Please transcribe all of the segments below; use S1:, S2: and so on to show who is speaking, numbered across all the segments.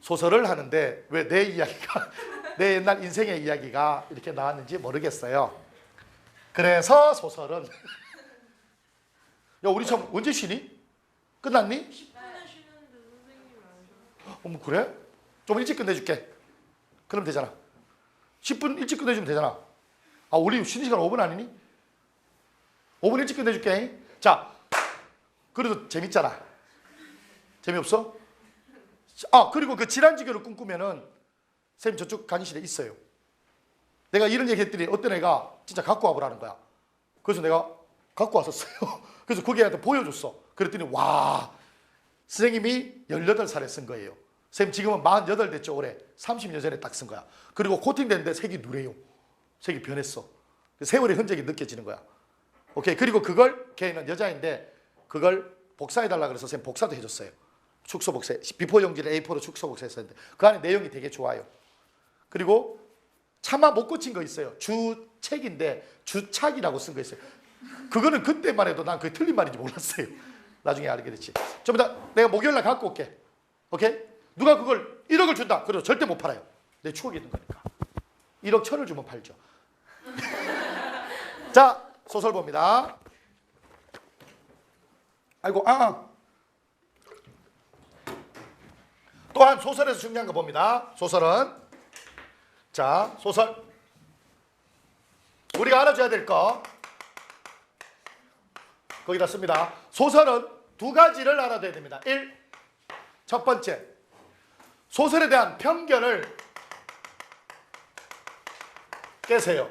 S1: 소설을 하는데 왜 내 이야기가 내 옛날 인생의 이야기가 이렇게 나왔는지 모르겠어요. 그래서 소설은 야, 우리 참 언제 쉬니? 끝났니?
S2: 10분에 쉬는데 선생님이 안 쉬어.
S1: 어머, 그래? 좀 일찍 끝내줄게. 그럼 되잖아. 10분 일찍 끝내주면 되잖아. 아, 우리 쉬는 시간 5분 아니니? 5분 일찍 끝내줄게. 자, 그래도 재밌잖아. 재미없어? 아, 그리고 그 질환지교를 꿈꾸면은 선생님 저쪽 강의실에 있어요. 내가 이런 얘기 했더니 어떤 애가 진짜 갖고 와보라는 거야. 그래서 내가 갖고 왔었어요. 그래서 그 애한테 보여줬어. 그랬더니 와, 선생님이 18살에 쓴 거예요. 선생님 지금은 48 됐죠. 올해 30년 전에 딱 쓴 거야. 그리고 코팅됐는데 색이 누래요. 색이 변했어. 세월의 흔적이 느껴지는 거야. 오케이. 그리고 그걸 걔는 여자인데 그걸 복사해달라 그래서 선생님 복사도 해줬어요. 축소 복사. 비포 용지를 A4로 축소 복사했었는데 그 안에 내용이 되게 좋아요. 그리고 차마 못 고친 거 있어요. 주책인데 주착이라고 쓴 거 있어요. 그거는 그때만 해도 난 그게 틀린 말인지 몰랐어요. 나중에 알게 됐지. 좀 이따 내가 목요일날 갖고 올게. 오케이? 누가 그걸 1억을 준다. 그래도 절대 못 팔아요. 내 추억이 있는 거니까. 1억 1,000을 주면 팔죠. 자, 소설 봅니다. 아이고, 또한 소설에서 중요한 거 봅니다. 소설은 자, 소설 우리가 알아줘야 될 거 거기다 씁니다. 소설은 두 가지를 알아둬야 됩니다. 1. 첫 번째, 소설에 대한 편견을 깨세요.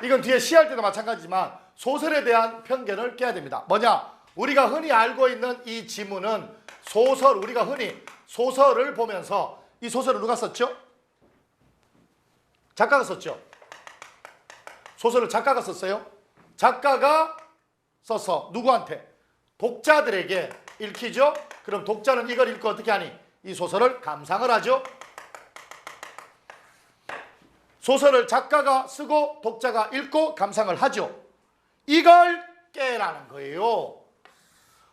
S1: 이건 뒤에 시할 때도 마찬가지지만 소설에 대한 편견을 깨야 됩니다. 뭐냐? 우리가 흔히 알고 있는 이 지문은 소설, 우리가 흔히 소설을 보면서 이 소설을 누가 썼죠? 작가가 썼죠? 소설을 작가가 썼어요? 작가가 써서 누구한테? 독자들에게 읽히죠? 그럼 독자는 이걸 읽고 어떻게 하니? 이 소설을 감상을 하죠? 소설을 작가가 쓰고 독자가 읽고 감상을 하죠. 이걸 깨라는 거예요.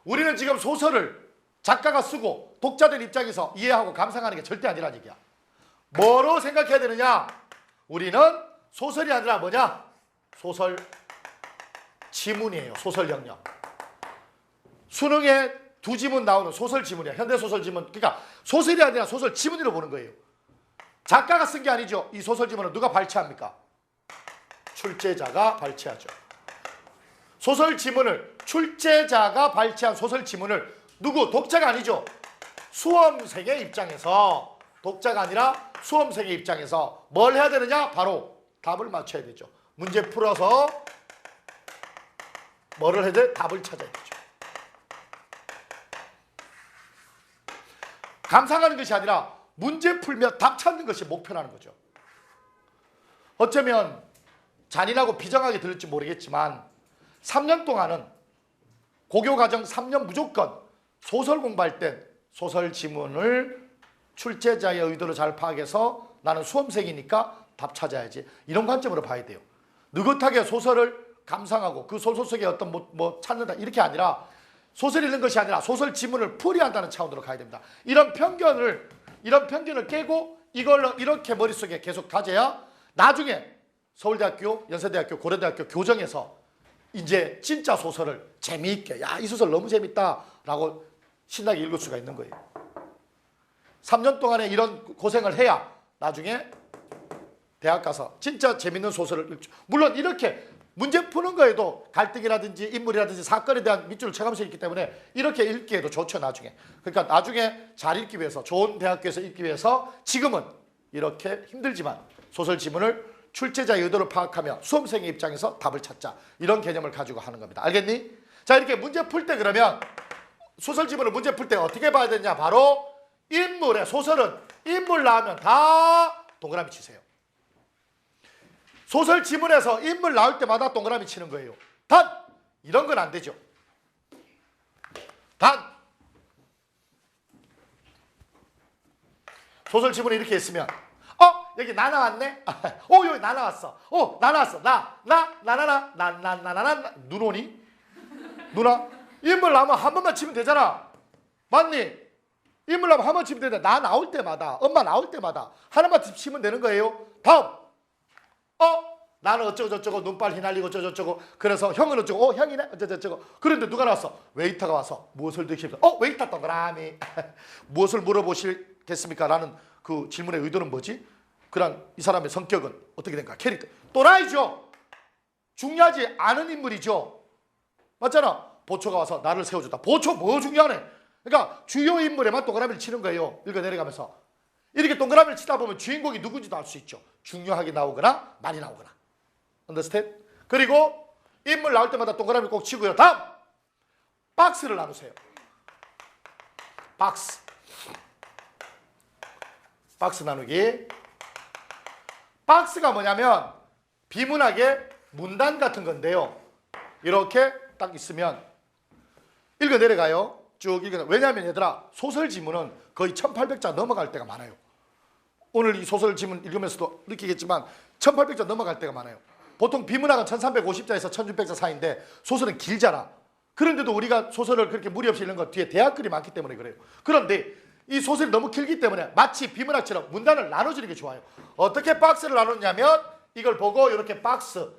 S1: 우리는 지금 소설을 작가가 쓰고 독자들 입장에서 이해하고 감상하는 게 절대 아니라는 얘기야. 뭐로 생각해야 되느냐? 우리는 소설이 아니라 뭐냐? 소설 지문이에요. 소설 영역. 수능에 2지문 나오는 소설 지문이야. 현대소설 지문. 그러니까 소설이 아니라 소설 지문으로 보는 거예요. 작가가 쓴 게 아니죠. 이 소설 지문은 누가 발췌합니까? 출제자가 발췌하죠. 소설 지문을 출제자가 발췌한 소설 지문을 누구? 독자가 아니죠. 수험생의 입장에서, 독자가 아니라 수험생의 입장에서 뭘 해야 되느냐? 바로 답을 맞춰야 되죠. 문제 풀어서 뭐를 해야 돼? 답을 찾아야 되죠. 감상하는 것이 아니라 문제 풀며 답 찾는 것이 목표라는 거죠. 어쩌면 잔인하고 비정하게 들릴지 모르겠지만 3년 동안은 고교과정 3년 무조건 소설 공부할 때 소설 지문을 출제자의 의도를 잘 파악해서 나는 수험생이니까 답 찾아야지. 이런 관점으로 봐야 돼요. 느긋하게 소설을 감상하고 그 소설 속에 어떤 뭐 찾는다 이렇게 아니라 소설 읽는 것이 아니라 소설 지문을 풀이한다는 차원으로 가야 됩니다. 이런 편견을 깨고 이걸로 이렇게 머릿속에 계속 가져야 나중에 서울대학교, 연세대학교, 고려대학교 교정에서 이제 진짜 소설을 재미있게 야, 이 소설 너무 재밌다라고 신나게 읽을 수가 있는 거예요. 3년 동안에 이런 고생을 해야 나중에 대학 가서 진짜 재밌는 소설을 읽죠. 물론 이렇게 문제 푸는 거에도 갈등이라든지 인물이라든지 사건에 대한 밑줄을 쳐가면서 읽기 때문에 이렇게 읽기에도 좋죠. 나중에. 그러니까 나중에 잘 읽기 위해서 좋은 대학교에서 읽기 위해서 지금은 이렇게 힘들지만 소설 지문을 출제자의 의도를 파악하며 수험생의 입장에서 답을 찾자. 이런 개념을 가지고 하는 겁니다. 알겠니? 자, 이렇게 문제 풀 때 그러면 소설 지문을 문제 풀 때 어떻게 봐야 되냐? 바로 인물의 소설은 인물 나오면 다 동그라미 치세요. 소설 지문에서 인물 나올 때마다 동그라미 치는 거예요. 단! 이런 건 안 되죠. 단! 소설 지문에 이렇게 있으면 여기 나 나왔네? 여기 나 나왔어. 나 나왔어. 나나나 눈 오니? 누나? 인물 나오면 한 번만 치면 되잖아. 맞니? 인물 나오면 한번 치면 되는데 나 나올 때마다 엄마 나올 때마다 하나만 치면 되는 거예요. 다음 나는 어쩌고저쩌고 눈발 휘날리고 어쩌고저쩌고 그래서 형은 어쩌고 형이네 어쩌고저쩌고 그런데 누가 나왔어? 웨이터가 와서 무엇을 드십니까? 웨이터 동그라미 무엇을 물어보시겠습니까? 라는 그 질문의 의도는 뭐지? 그런 이 사람의 성격은 어떻게 된가? 캐릭터 또라이죠. 중요하지 않은 인물이죠. 맞잖아. 보초가 와서 나를 세워줬다. 보초 뭐 중요하네. 그러니까 주요 인물에만 동그라미를 치는 거예요. 읽어내려가면서 이렇게 동그라미를 치다 보면 주인공이 누군지도 알 수 있죠. 중요하게 나오거나 많이 나오거나. understand? 그리고 인물 나올 때마다 동그라미 꼭 치고요. 다음 박스를 나누세요. 박스 나누기. 박스가 뭐냐면 비문학의 문단 같은 건데요. 이렇게 딱 있으면 읽어 내려가요. 쭉 읽어. 왜냐하면 얘들아 소설 지문은 거의 1800자 넘어갈 때가 많아요. 오늘 이 소설 지문 읽으면서도 느끼겠지만 1800자 넘어갈 때가 많아요. 보통 비문학은 1350자에서 1600자 사이인데 소설은 길잖아. 그런데도 우리가 소설을 그렇게 무리 없이 읽는 건 뒤에 대학글이 많기 때문에 그래요. 그런데 이 소설이 너무 길기 때문에 마치 비문학처럼 문단을 나눠주는 게 좋아요. 어떻게 박스를 나누냐면 이걸 보고 이렇게 박스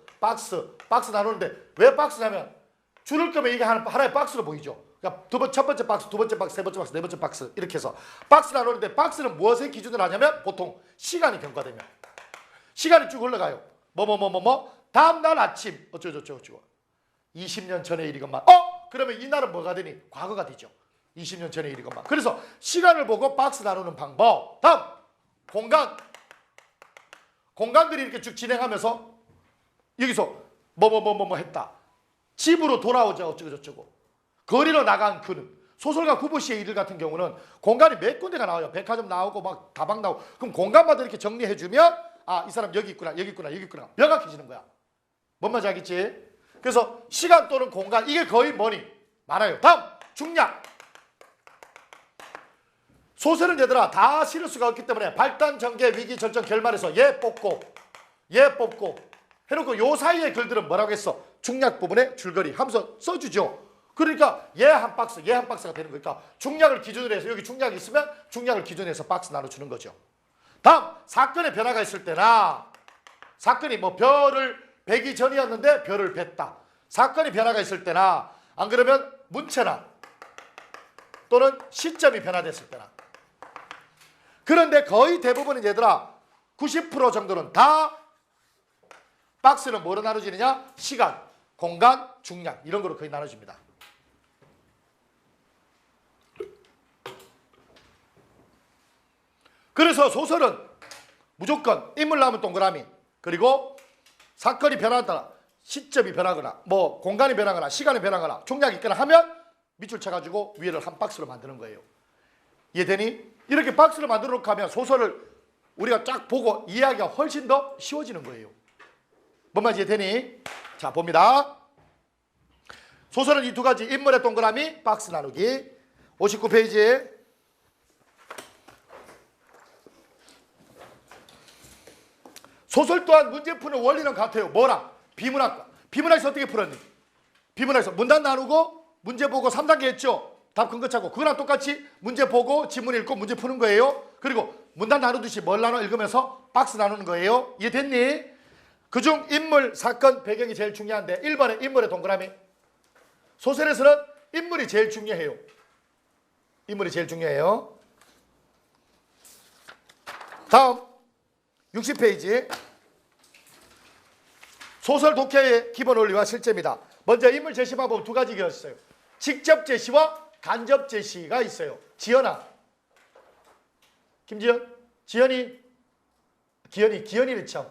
S1: 나누는데 왜 박스냐면 줄을 거면 이게 하나의 박스로 보이죠. 그러니까 첫 번째 박스, 두 번째 박스, 세 번째 박스, 네 번째 박스 이렇게 해서 박스 나누는데 박스는 무엇을 기준으로 하냐면 보통 시간이 경과되면 시간이 쭉 흘러가요. 다음날 아침 어쩌고 20년 전의 일이건만 그러면 이날은 뭐가 되니? 과거가 되죠. 20년 전의 일이건만. 그래서 시간을 보고 박스 나누는 방법. 다음 공간들이 이렇게 쭉 진행하면서 여기서 했다. 집으로 돌아오자 어쩌고저쩌고. 거리로 나간 그는. 소설가 구보시의 일들 같은 경우는 공간이 몇 군데가 나와요. 백화점 나오고 막 다방 나오고. 그럼 공간마다 이렇게 정리해주면 이 사람 여기 있구나 명확해지는 거야. 뭔 말인지 알겠지? 그래서 시간 또는 공간 이게 거의 많아요. 다음 중략. 소설은 얘들아 다 실을 수가 없기 때문에 발단, 전개, 위기, 절정, 결말에서 얘 뽑고 해놓고 요 사이의 글들은 뭐라고 했어? 중략 부분에 줄거리 하면서 써주죠. 그러니까 얘 한 박스가 되는 거니까 중략을 기준으로 해서 여기 중략이 있으면 중략을 기준으로 해서 박스 나눠주는 거죠. 다음 사건의 변화가 있을 때나 사건이 별을 베기 전이었는데 별을 뱄다. 사건이 변화가 있을 때나 안 그러면 문체나 또는 시점이 변화됐을 때나. 그런데 거의 대부분은 얘들아 90% 정도는 다 박스는 뭐로 나눠지느냐? 시간, 공간, 중략 이런 거로 거의 나눠집니다. 그래서 소설은 무조건 인물 나오면 동그라미 그리고 사건이 변하거나 시점이 변하거나 공간이 변하거나 시간이 변하거나 중략이 있거나 하면 밑줄 쳐가지고 위를 한 박스로 만드는 거예요. 이해되니? 이렇게 박스를 만들어 놓고 하면 소설을 우리가 쫙 보고 이해하기가 훨씬 더 쉬워지는 거예요. 뭔 말인지 이해되니? 자 봅니다. 소설은 이 두 가지 인물의 동그라미 박스 나누기 59페이지에 소설 또한 문제 푸는 원리는 같아요. 뭐랑? 비문학과. 비문학에서 어떻게 풀었니? 비문학에서 문단 나누고 문제 보고 3단계 했죠. 답 근거 찾고 그거랑 똑같이 문제 보고 지문 읽고 문제 푸는 거예요. 그리고 문단 나누듯이 뭘 나눠 읽으면서 박스 나누는 거예요. 이해됐니? 그중 인물, 사건, 배경이 제일 중요한데 1번에 인물의 동그라미. 소설에서는 인물이 제일 중요해요. 인물이 제일 중요해요. 다음 60페이지 소설 독해의 기본 원리와 실제입니다. 먼저 인물 제시 방법은 두 가지가 있어요. 직접 제시와 간접 제시가 있어요. 지연아, 김지연, 지연이, 기연이를 참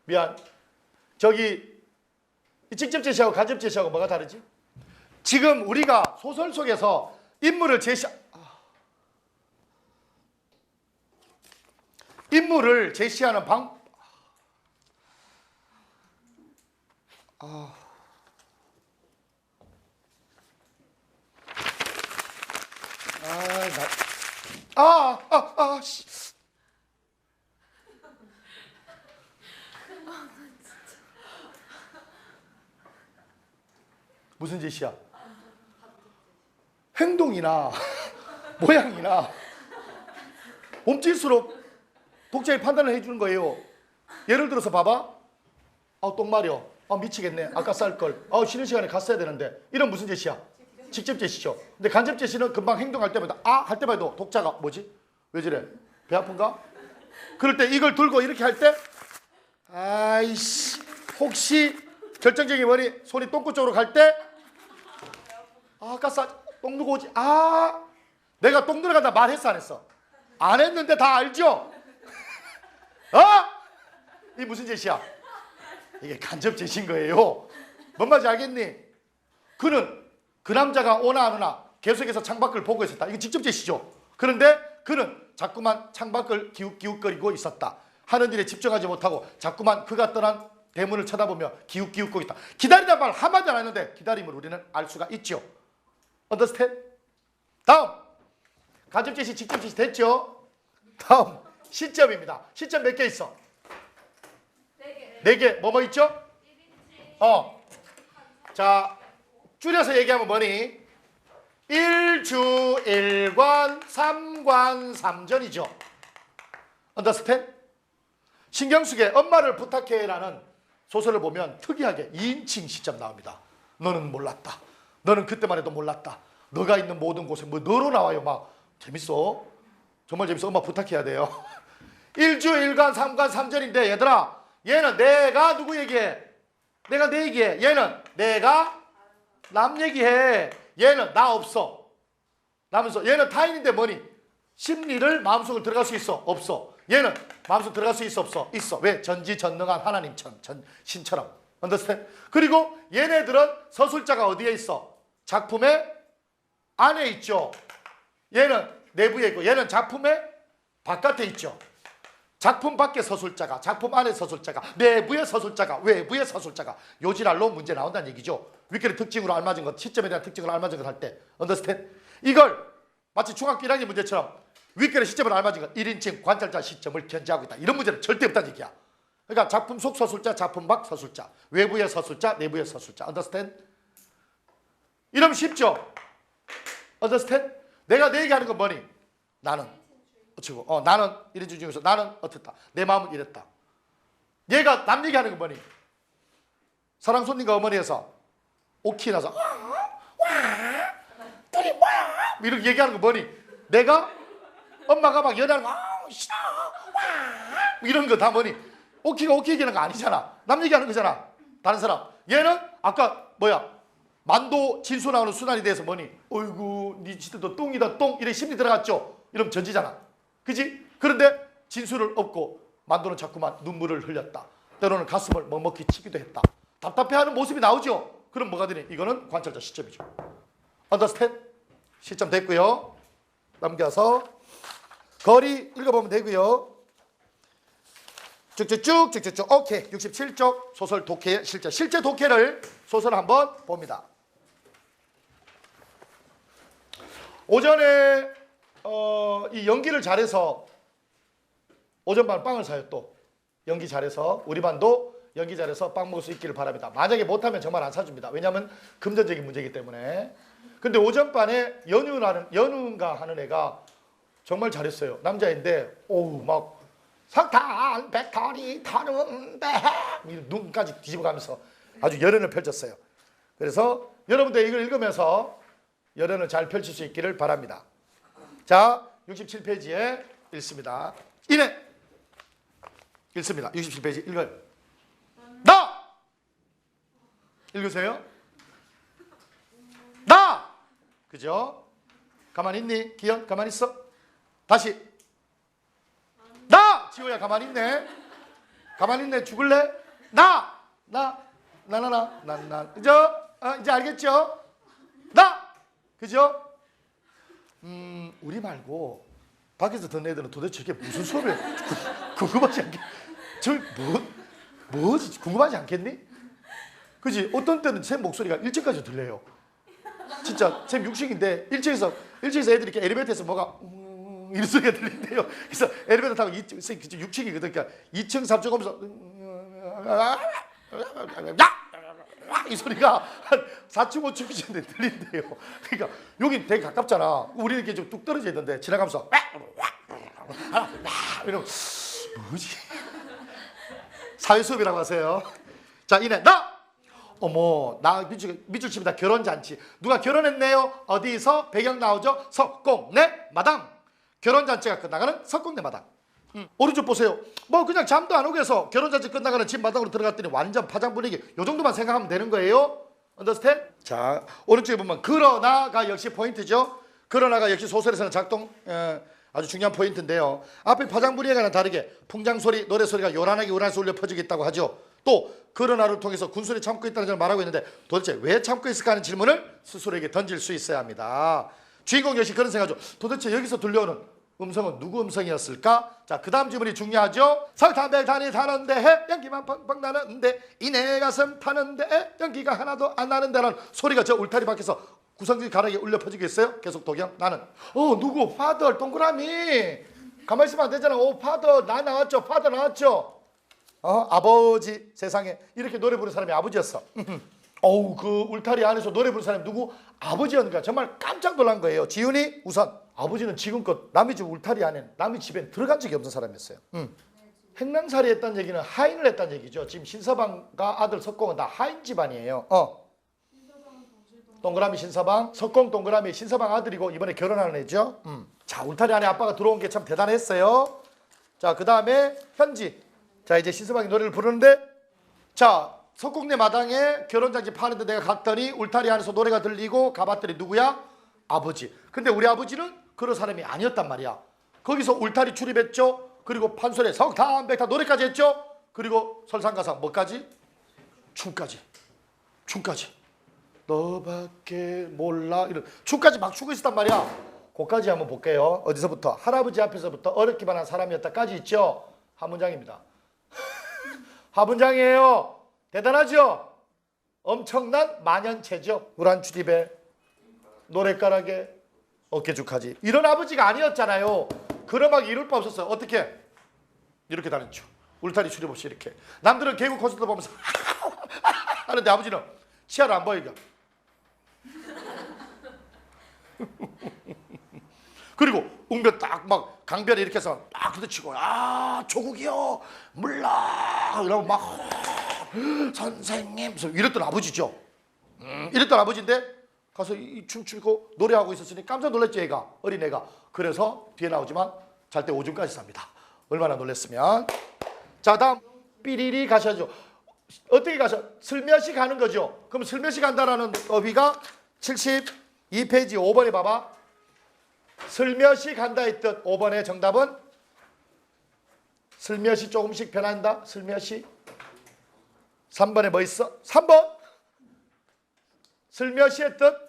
S1: 미안. 저기 직접 제시하고 간접 제시하고 뭐가 다르지? 지금 우리가 소설 속에서 인물을 제시하는 씨. 무슨 제시야? 행동이나 모양이나 몸짓으로 독자의 판단을 해주는 거예요. 예를 들어서 봐봐. 똥마려. 미치겠네. 아까 쌀걸. 쉬는 시간에 갔어야 되는데. 이런 무슨 제시야? 직접 제시죠. 근데 간접 제시는 금방 행동할 때마다 할 때마다 독자가 뭐지? 왜 저래? 배 아픈가? 그럴 때 이걸 들고 이렇게 할 때 아이씨 혹시 결정적인 머리 손이 똥꼬 쪽으로 갈 때 아까 똥 누고 오지? 내가 똥 들어간다 말했어 안 했어? 안 했는데 다 알죠? 이 무슨 제시야? 이게 간접 제시인 거예요. 뭔 말인지 알겠니? 그는 그 남자가 오나 안 오나 계속해서 창밖을 보고 있었다. 이거 직접 제시죠. 그런데 그는 자꾸만 창밖을 기웃기웃거리고 있었다. 하는 일에 집중하지 못하고 자꾸만 그가 떠난 대문을 쳐다보며 기웃기웃거리고 있다. 기다리란 말 한마디 안 했는데 기다림을 우리는 알 수가 있죠. Understand? 다음 간접 제시, 직접 제시 됐죠? 다음 시점입니다. 시점 몇 개 있어? 4개. 뭐뭐 있죠? 자 줄여서 얘기하면 뭐니? 1주 1관 3관 3전이죠. Understand? 신경숙의 엄마를 부탁해라는 소설을 보면 특이하게 2인칭 시점 나옵니다. 너는 몰랐다. 너는 그때만 해도 몰랐다. 너가 있는 모든 곳에 너로 나와요. 막 재밌어. 정말 재밌어. 엄마 부탁해야 돼요. 1주 1관 3관 3전인데 얘들아 얘는 내가 누구 얘기해? 내가 내 얘기해. 얘는 내가 남 얘기해. 얘는 나 없어. 라면서 얘는 타인인데 뭐니? 심리를 마음속으로 들어갈 수 있어? 없어. 얘는 마음속으로 들어갈 수 있어? 없어? 있어. 왜? 전지전능한 하나님처럼 신처럼. understand? 그리고 얘네들은 서술자가 어디에 있어? 작품의 안에 있죠. 얘는 내부에 있고 얘는 작품의 바깥에 있죠. 작품 밖에 서술자가, 작품 안에 서술자가, 내부의 서술자가, 외부의 서술자가 요지랄로 문제 나온다는 얘기죠. 윗결의 특징으로 알맞은 것, 시점에 대한 특징으로 알맞은 것 할 때 understand? 이걸 마치 중학교 1학년 문제처럼 윗결의 시점으로 알맞은 것 1인칭 관찰자 시점을 견지하고 있다. 이런 문제는 절대 없다는 얘기야. 그러니까 작품 속 서술자, 작품 밖 서술자, 외부의 서술자, 내부의 서술자. understand? 이러면 쉽죠? understand? 내가 내 얘기하는 건 뭐니? 나는 어쩌고 나는 이런 중에서 나는 어떻다. 내 마음은 이랬다. 얘가 남 얘기하는 건 뭐니? 사랑 손님과 어머니에서 오키 나서 둘이 뭐야? 이렇게 얘기하는 건 뭐니? 내가 엄마가 막 연하는 거 싫어 이런 거 다 뭐니? 오키가 오키 얘기하는 거 아니잖아. 남 얘기하는 거잖아. 다른 사람. 얘는 아까 뭐야? 만도 진수 나오는 순환에 대해서 뭐니? 어이구 니 진짜 너 똥이다 똥 이렇게 심리 들어갔죠? 이러면 전지잖아. 그지? 그런데 진수를 얻고 만도는 자꾸만 눈물을 흘렸다. 때로는 가슴을 먹먹히 치기도 했다. 답답해하는 모습이 나오죠? 그럼 뭐가 되니? 이거는 관찰자 시점이죠. understand? 시점 됐고요. 넘겨서 거리 읽어보면 되고요. 쭉쭉쭉 오케이. 67쪽 소설 독해 실제 독해를 소설 한번 봅니다. 오전에 이 연기를 잘해서 오전반 빵을 사요. 또 연기 잘해서 우리 반도 연기 잘해서 빵 먹을 수 있기를 바랍니다. 만약에 못하면 정말 안 사줍니다. 왜냐하면 금전적인 문제이기 때문에. 근데 오전반에 연우인가 하는 애가 정말 잘했어요. 남자인데 오우 막 석탄 배터리 타는데 눈까지 뒤집어가면서 아주 열연을 펼쳤어요. 그래서 여러분들 이걸 읽으면서 열연을 잘 펼칠 수 있기를 바랍니다. 자, 67페이지에 읽습니다. 이내 읽습니다. 67페이지 읽어요. 나! 읽으세요. 나! 그죠? 가만히 있니? 기현 가만히 있어? 다시 나! 지호야 가만히 있네. 가만히 있네. 죽을래? 나! 그죠? 이제 알겠죠? 나! 그죠? 우리 말고 밖에서 듣는 애들은 도대체 이게 무슨 소리야? 궁금하지 않겠? 뭐지? 궁금하지 않겠니? 그지? 어떤 때는 제 목소리가 1층까지 들려요. 진짜 제 육식인데 1층에서 애들이 이렇게 엘리베이터에서 뭐가 이런 소리가 들린대요. 그래서 엘리베이터 타고 2층 6층이거든. 그러니까 2층 3층 오면서 이 소리가 한 4층 5층 기준에 들린대요. 그러니까 여기 되게 가깝잖아. 우리 이렇게 좀 뚝 떨어져 있는데 지나가면서 이러면 뭐지? 사회 수업이라고 하세요. 자, 이내 나 어머 나 밑줄 칩니다. 결혼잔치 누가 결혼했네요. 어디서 배경 나오죠? 석공내 마당. 결혼잔치가 끝나가는 석공내 마당. 오른쪽 보세요. 뭐 그냥 잠도 안 오게 해서 결혼잔치 끝나가는 집 마당으로 들어갔더니 완전 파장 분위기. 요 정도만 생각하면 되는 거예요. 언더스탠? 자, 오른쪽에 보면 그러나가 역시 포인트죠. 그러나가 역시 소설에서는 작동 아주 중요한 포인트인데요. 앞에 파장 분위기와는 다르게 풍장소리, 노래소리가 요란하게 우란해서 울려 퍼지고 있다고 하죠. 또 그러나를 통해서 군소리 참고 있다는 점을 말하고 있는데 도대체 왜 참고 있을까 하는 질문을 스스로에게 던질 수 있어야 합니다. 주인공 역시 그런 생각하죠. 도대체 여기서 들려오는 음성은 누구 음성이었을까? 자, 그 다음 질문이 중요하죠. 설탕백탄이 타는데 해 연기만 펑펑 나는데 이내 가슴 타는데 해 연기가 하나도 안 나는데라는 소리가 저 울타리 밖에서 구성진 가락에 울려 퍼지겠어요? 계속 독영 나는 누구? 파더 동그라미 가만히 있으면 안 되잖아. 파더 나 나왔죠. 파더 나왔죠. 아버지 세상에 이렇게 노래 부르는 사람이 아버지였어. 그 울타리 안에서 노래 부르는 사람이 누구? 아버지였는가. 정말 깜짝 놀란 거예요. 지훈이 우선 아버지는 지금껏 남의 집 울타리 안에 남의 집에 들어간 적이 없는 사람이었어요. 행랑살이 했다는 얘기는 하인을 했다는 얘기죠. 지금 신서방과 아들 석공은 다 하인 집안이에요. 동그라미 신서방, 석공 동그라미 신서방 아들이고 이번에 결혼하는 애죠. 자, 울타리 안에 아빠가 들어온 게 참 대단했어요. 자, 그 다음에 현지. 자, 이제 신서방이 노래를 부르는데 자, 석공네 마당에 결혼장지 파는데 내가 갔더니 울타리 안에서 노래가 들리고 가봤더니 누구야? 아버지. 근데 우리 아버지는 그런 사람이 아니었단 말이야. 거기서 울타리 출입했죠. 그리고 판소리 석탄백탄 노래까지 했죠. 그리고 설상가상 뭐까지? 춤까지. 너밖에 몰라 이런 춤까지 막 추고 있었단 말이야. 그까지 한번 볼게요. 어디서부터? 할아버지 앞에서부터 어렵기만 한 사람이었다까지 있죠. 한 문장입니다. 한 문장이에요. 대단하죠? 엄청난 만연체죠. 우란 출입에 노랫가락에 어깨죽하지. 이런 아버지가 아니었잖아요. 그러막 이룰 바 없었어요. 어떻게? 이렇게 다녔죠. 울타리 출입 없이 이렇게. 남들은 개그 콘서트 보면서 하는데 아버지는 시야를 안 보이게. 그리고 웅변 딱 막 강변에 이렇게 해서 막 부딪히고 조국이요 몰라 이러면 막 선생님 이랬던 아버지죠. 이랬던 아버지인데 가서 이 춤추고 노래하고 있었으니 깜짝 놀랐죠. 얘가 어린애가. 그래서 뒤에 나오지만 잘 때 오줌까지 삽니다. 얼마나 놀랐으면. 자, 다음 삐리리 가셔야죠. 어떻게 가셔? 슬며시 가는 거죠. 그럼 슬며시 간다라는 어휘가 72페이지 5번에 봐봐. 슬며시 간다의 뜻. 5번의 정답은 슬며시 조금씩 변한다. 슬며시. 3번에 뭐 있어? 3번 슬며시의 뜻.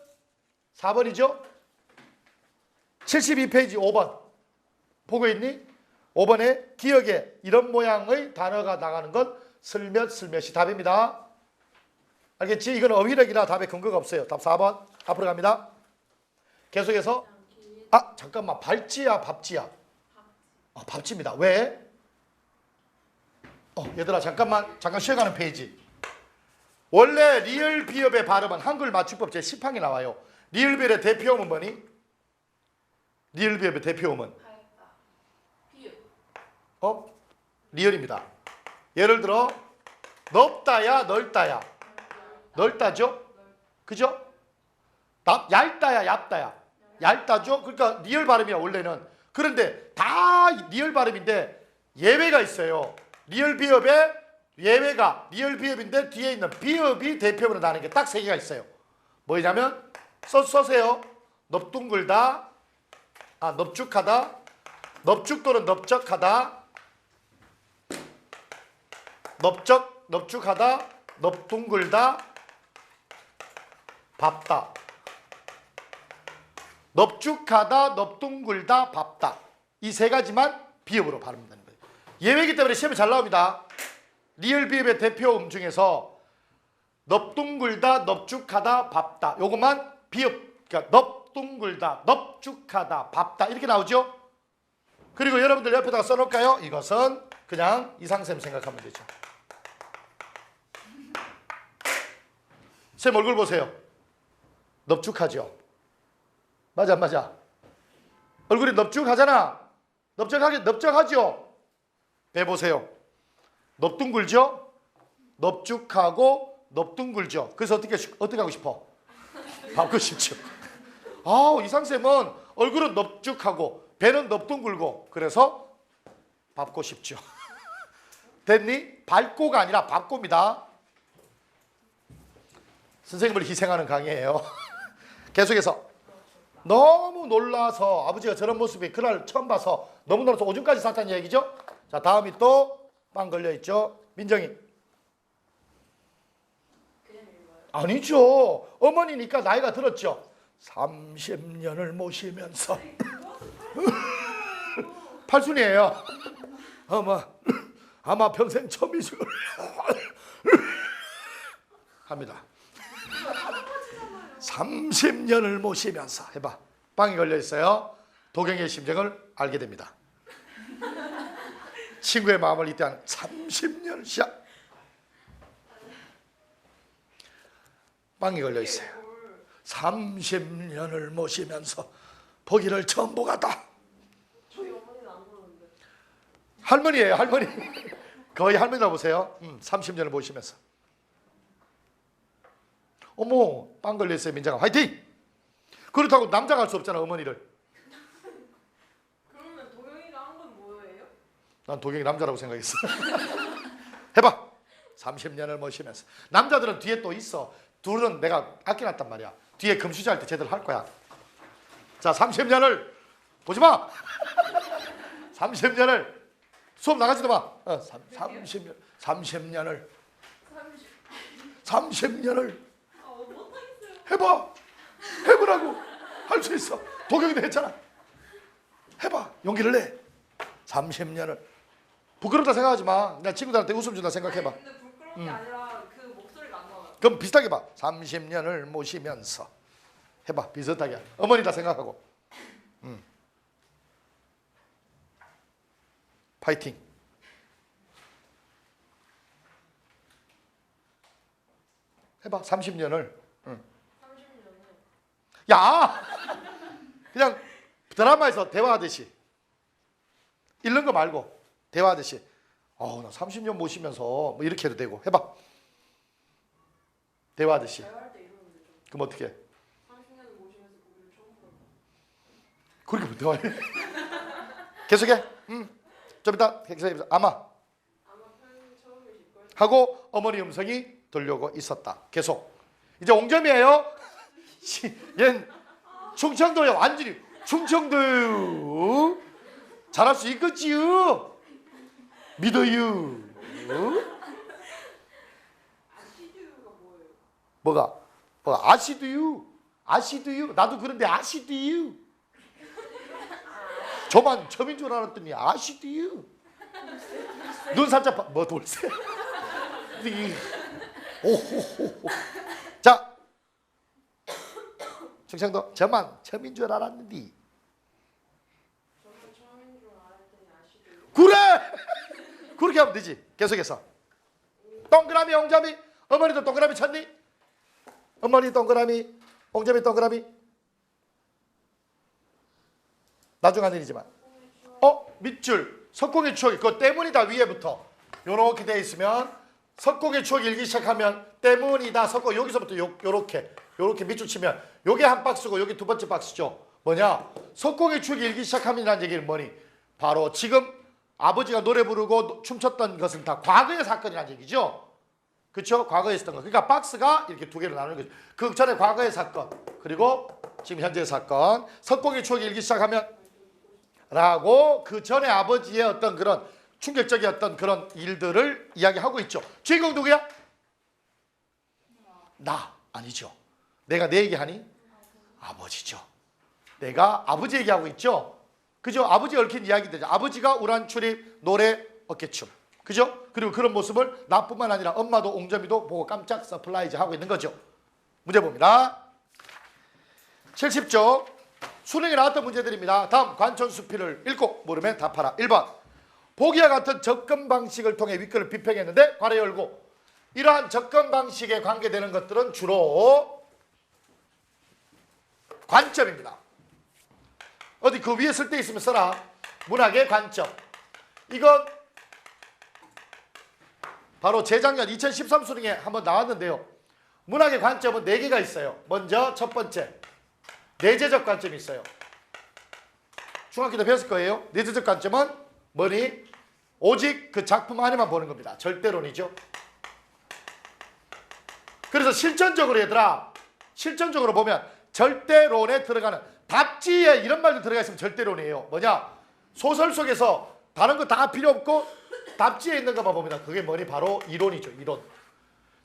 S1: 4번이죠. 72페이지 5번 보고 있니? 5번에 기억에 이런 모양의 단어가 나가는 건 슬며시 답입니다. 알겠지? 이건 어휘력이라 답에 근거가 없어요. 답 4번 앞으로 갑니다. 계속해서 잠깐만 발지야 밥지야? 밥지입니다. 왜? 얘들아 잠깐 쉬어가는 페이지. 원래 리을 비읍의 발음은 한글 맞춤법 제10항에 나와요. 리을 비읍의 대표음은 뭐니? 리을 비읍의 대표음은? 리을입니다. 예를 들어 넓다야 넓다야. 넓다죠? 그죠? 얇다야 얇다야. 얇다죠? 그러니까 리을 발음이야 원래는. 그런데 다 리을 발음인데 예외가 있어요. 리을 비읍의 예외가 리을 비읍인데 뒤에 있는 비읍이 대표음으로 나는 게 딱 3개가 있어요. 뭐냐면 써세요. 넓둥글다, 넓죽하다, 넓죽 또는 넓적하다, 넓죽하다, 넓둥글다, 밥다. 넓죽하다, 넓둥글다, 밥다. 이 3가지만 비읍으로 발음된다는 거예요. 예외이기 때문에 시험에 잘 나옵니다. 리을 비읍의 대표음 중에서 넓둥글다, 넓죽하다, 밥다. 요것만 비읍. 그러니까 넓둥글다, 넓죽하다, 밥다. 이렇게 나오죠. 그리고 여러분들 옆에다가 써놓을까요? 이것은 그냥 이상쌤 생각하면 되죠. 쌤 얼굴 보세요. 넙죽하죠? 맞아, 안 맞아? 얼굴이 넙죽하잖아. 넓적하죠? 배 보세요. 넙둥글죠? 넙죽하고 넙둥글죠. 그래서 어떻게 하고 싶어? 밟고 싶죠. 아우, 이상쌤은 얼굴은 넙죽하고 배는 넙둥글고 그래서 밟고 싶죠. 됐니? 밟고가 아니라 밟고입니다. 선생님을 희생하는 강의예요. 계속해서 너무 놀라서 아버지가 저런 모습이 그날 처음 봐서 너무 놀라서 오줌까지 쌌다는 얘기죠. 자, 다음이 또 빵 걸려있죠. 민정이. 아니죠. 어머니니까 나이가 들었죠. 30년을 모시면서 팔순이에요. 아마 평생 처음이실 합니다. 30년을 모시면서 해봐. 빵이 걸려있어요. 도경의 심정을 알게 됩니다. 친구의 마음을 이때 한 30년 시작. 빵이 걸려있어요. 30년을 모시면서 보기를 처음 보겠다.
S2: 저희 어머니는 안 그러는데.
S1: 할머니예요, 할머니. 거의 할머니라 보세요. 30년을 모시면서. 어머, 빵 걸려있어요. 민정아 화이팅. 그렇다고 남자가 할 수 없잖아, 어머니를.
S2: 그러면 도영이가 한 건 뭐예요?
S1: 난 도경이 남자라고 생각했어. 해봐. 30년을 모시면서. 남자들은 뒤에 또 있어. 둘은 내가 아껴놨단 말이야. 뒤에 금수저 할 때 제대로 할 거야. 자, 30년을 보지 마. 30년을 수업 나가지도 마. 30년을 30년을
S2: 못하겠어요.
S1: 해봐. 해보라고. 할 수 있어. 도경이도 했잖아. 해봐. 용기를 내. 30년을. 부끄럽다 생각하지 마. 나 친구들한테 웃음 준다 생각해봐.
S2: 아니, 근데 부끄러운 게 아니라 그 목소리가 안 나와요.
S1: 그럼 비슷하게 봐. 30년을 모시면서 해봐. 비슷하게. 어머니다 생각하고. 파이팅. 해봐. 30년을.
S2: 30년을.
S1: 야! 그냥 드라마에서 대화하듯이. 읽는 거 말고 대화하듯이. 나 30년 모시면서 뭐 이렇게 해도 되고. 해봐. 대화하듯이.
S2: 대화할 때 이러는데 좀.
S1: 그럼 어떻게 해?
S2: 30년을 모시면서 보기를 처음 본다.
S1: 그렇게 뭐 대화해? 계속해. 좀 이따 계속해. 아마
S2: 아마 편이 처음이실 걸.
S1: 하고 어머니 음성이 들려오고 있었다. 계속. 이제 옹점이에요. 얜 충청도에 완전히 충청도요. 잘할 수 있겠지요. 믿어요.
S2: 아시드가 뭐예요?
S1: 뭐가 아시드유. 아시드유. 나도 그런데 아시드유. 저만 처음인 줄 알았더니 아시드유. 눈 살짝 뭐 돌쇠. 오호호호. 자, 충청도 저만 처음인 줄 알았는데.
S2: 저는 처음인 줄 알았더니 아시드.
S1: 그래. 그렇게 하면 되지. 계속해서. 동그라미 옹점이. 어머니도 동그라미 쳤니? 어머니 동그라미 옹점이 동그라미. 나중 한 일이지만. 밑줄 석공의 추억이 그거 때문이다. 위에부터 요렇게 돼 있으면 석공의 추억이 읽기 시작하면 때문이다. 석공 여기서부터 요렇게 밑줄 치면 요게 한 박스고 요게 두 번째 박스죠. 뭐냐? 석공의 추억이 읽기 시작하면이라는 얘기는 뭐니? 바로 지금 아버지가 노래 부르고 춤췄던 것은 다 과거의 사건이라는 얘기죠. 그렇죠? 과거에 있었던 거. 그러니까 박스가 이렇게 두 개로 나누는 거죠. 그 전에 과거의 사건 그리고 지금 현재의 사건. 석공의 추억이 읽기 시작하면 라고 그 전에 아버지의 어떤 그런 충격적이었던 그런 일들을 이야기하고 있죠. 주인공 누구야? 나 아니죠. 내가 내 얘기하니? 아버지죠. 내가 아버지 얘기하고 있죠. 그죠? 아버지 얽힌 이야기들이죠. 아버지가 우란 출입 노래 어깨춤. 그죠? 그리고 그런 모습을 나뿐만 아니라 엄마도 옹점이도 보고 깜짝 서프라이즈 하고 있는 거죠. 문제 봅니다. 70쪽 수능에 나왔던 문제들입니다. 다음 관천수필을 읽고 모르면 답하라. 1번 보기와 같은 접근 방식을 통해 윗글을 비평했는데 괄호 열고 이러한 접근 방식에 관계되는 것들은 주로 관점입니다. 어디 그 위에 쓸 데 있으면 써라. 문학의 관점. 이건 바로 재작년 2013 수능에 한번 나왔는데요. 문학의 관점은 4개가 있어요. 먼저 첫 번째, 내재적 관점이 있어요. 중학교 때 배웠을 거예요. 내재적 관점은 뭐니? 오직 그 작품 안에만 보는 겁니다. 절대론이죠. 그래서 실전적으로 얘들아, 실전적으로 보면 절대론에 들어가는, 답지에 이런 말도 들어가 있으면 절대론이에요. 뭐냐? 소설 속에서 다른 거 다 필요 없고 답지에 있는 것만 봅니다. 그게 뭐니? 바로 이론이죠. 이론.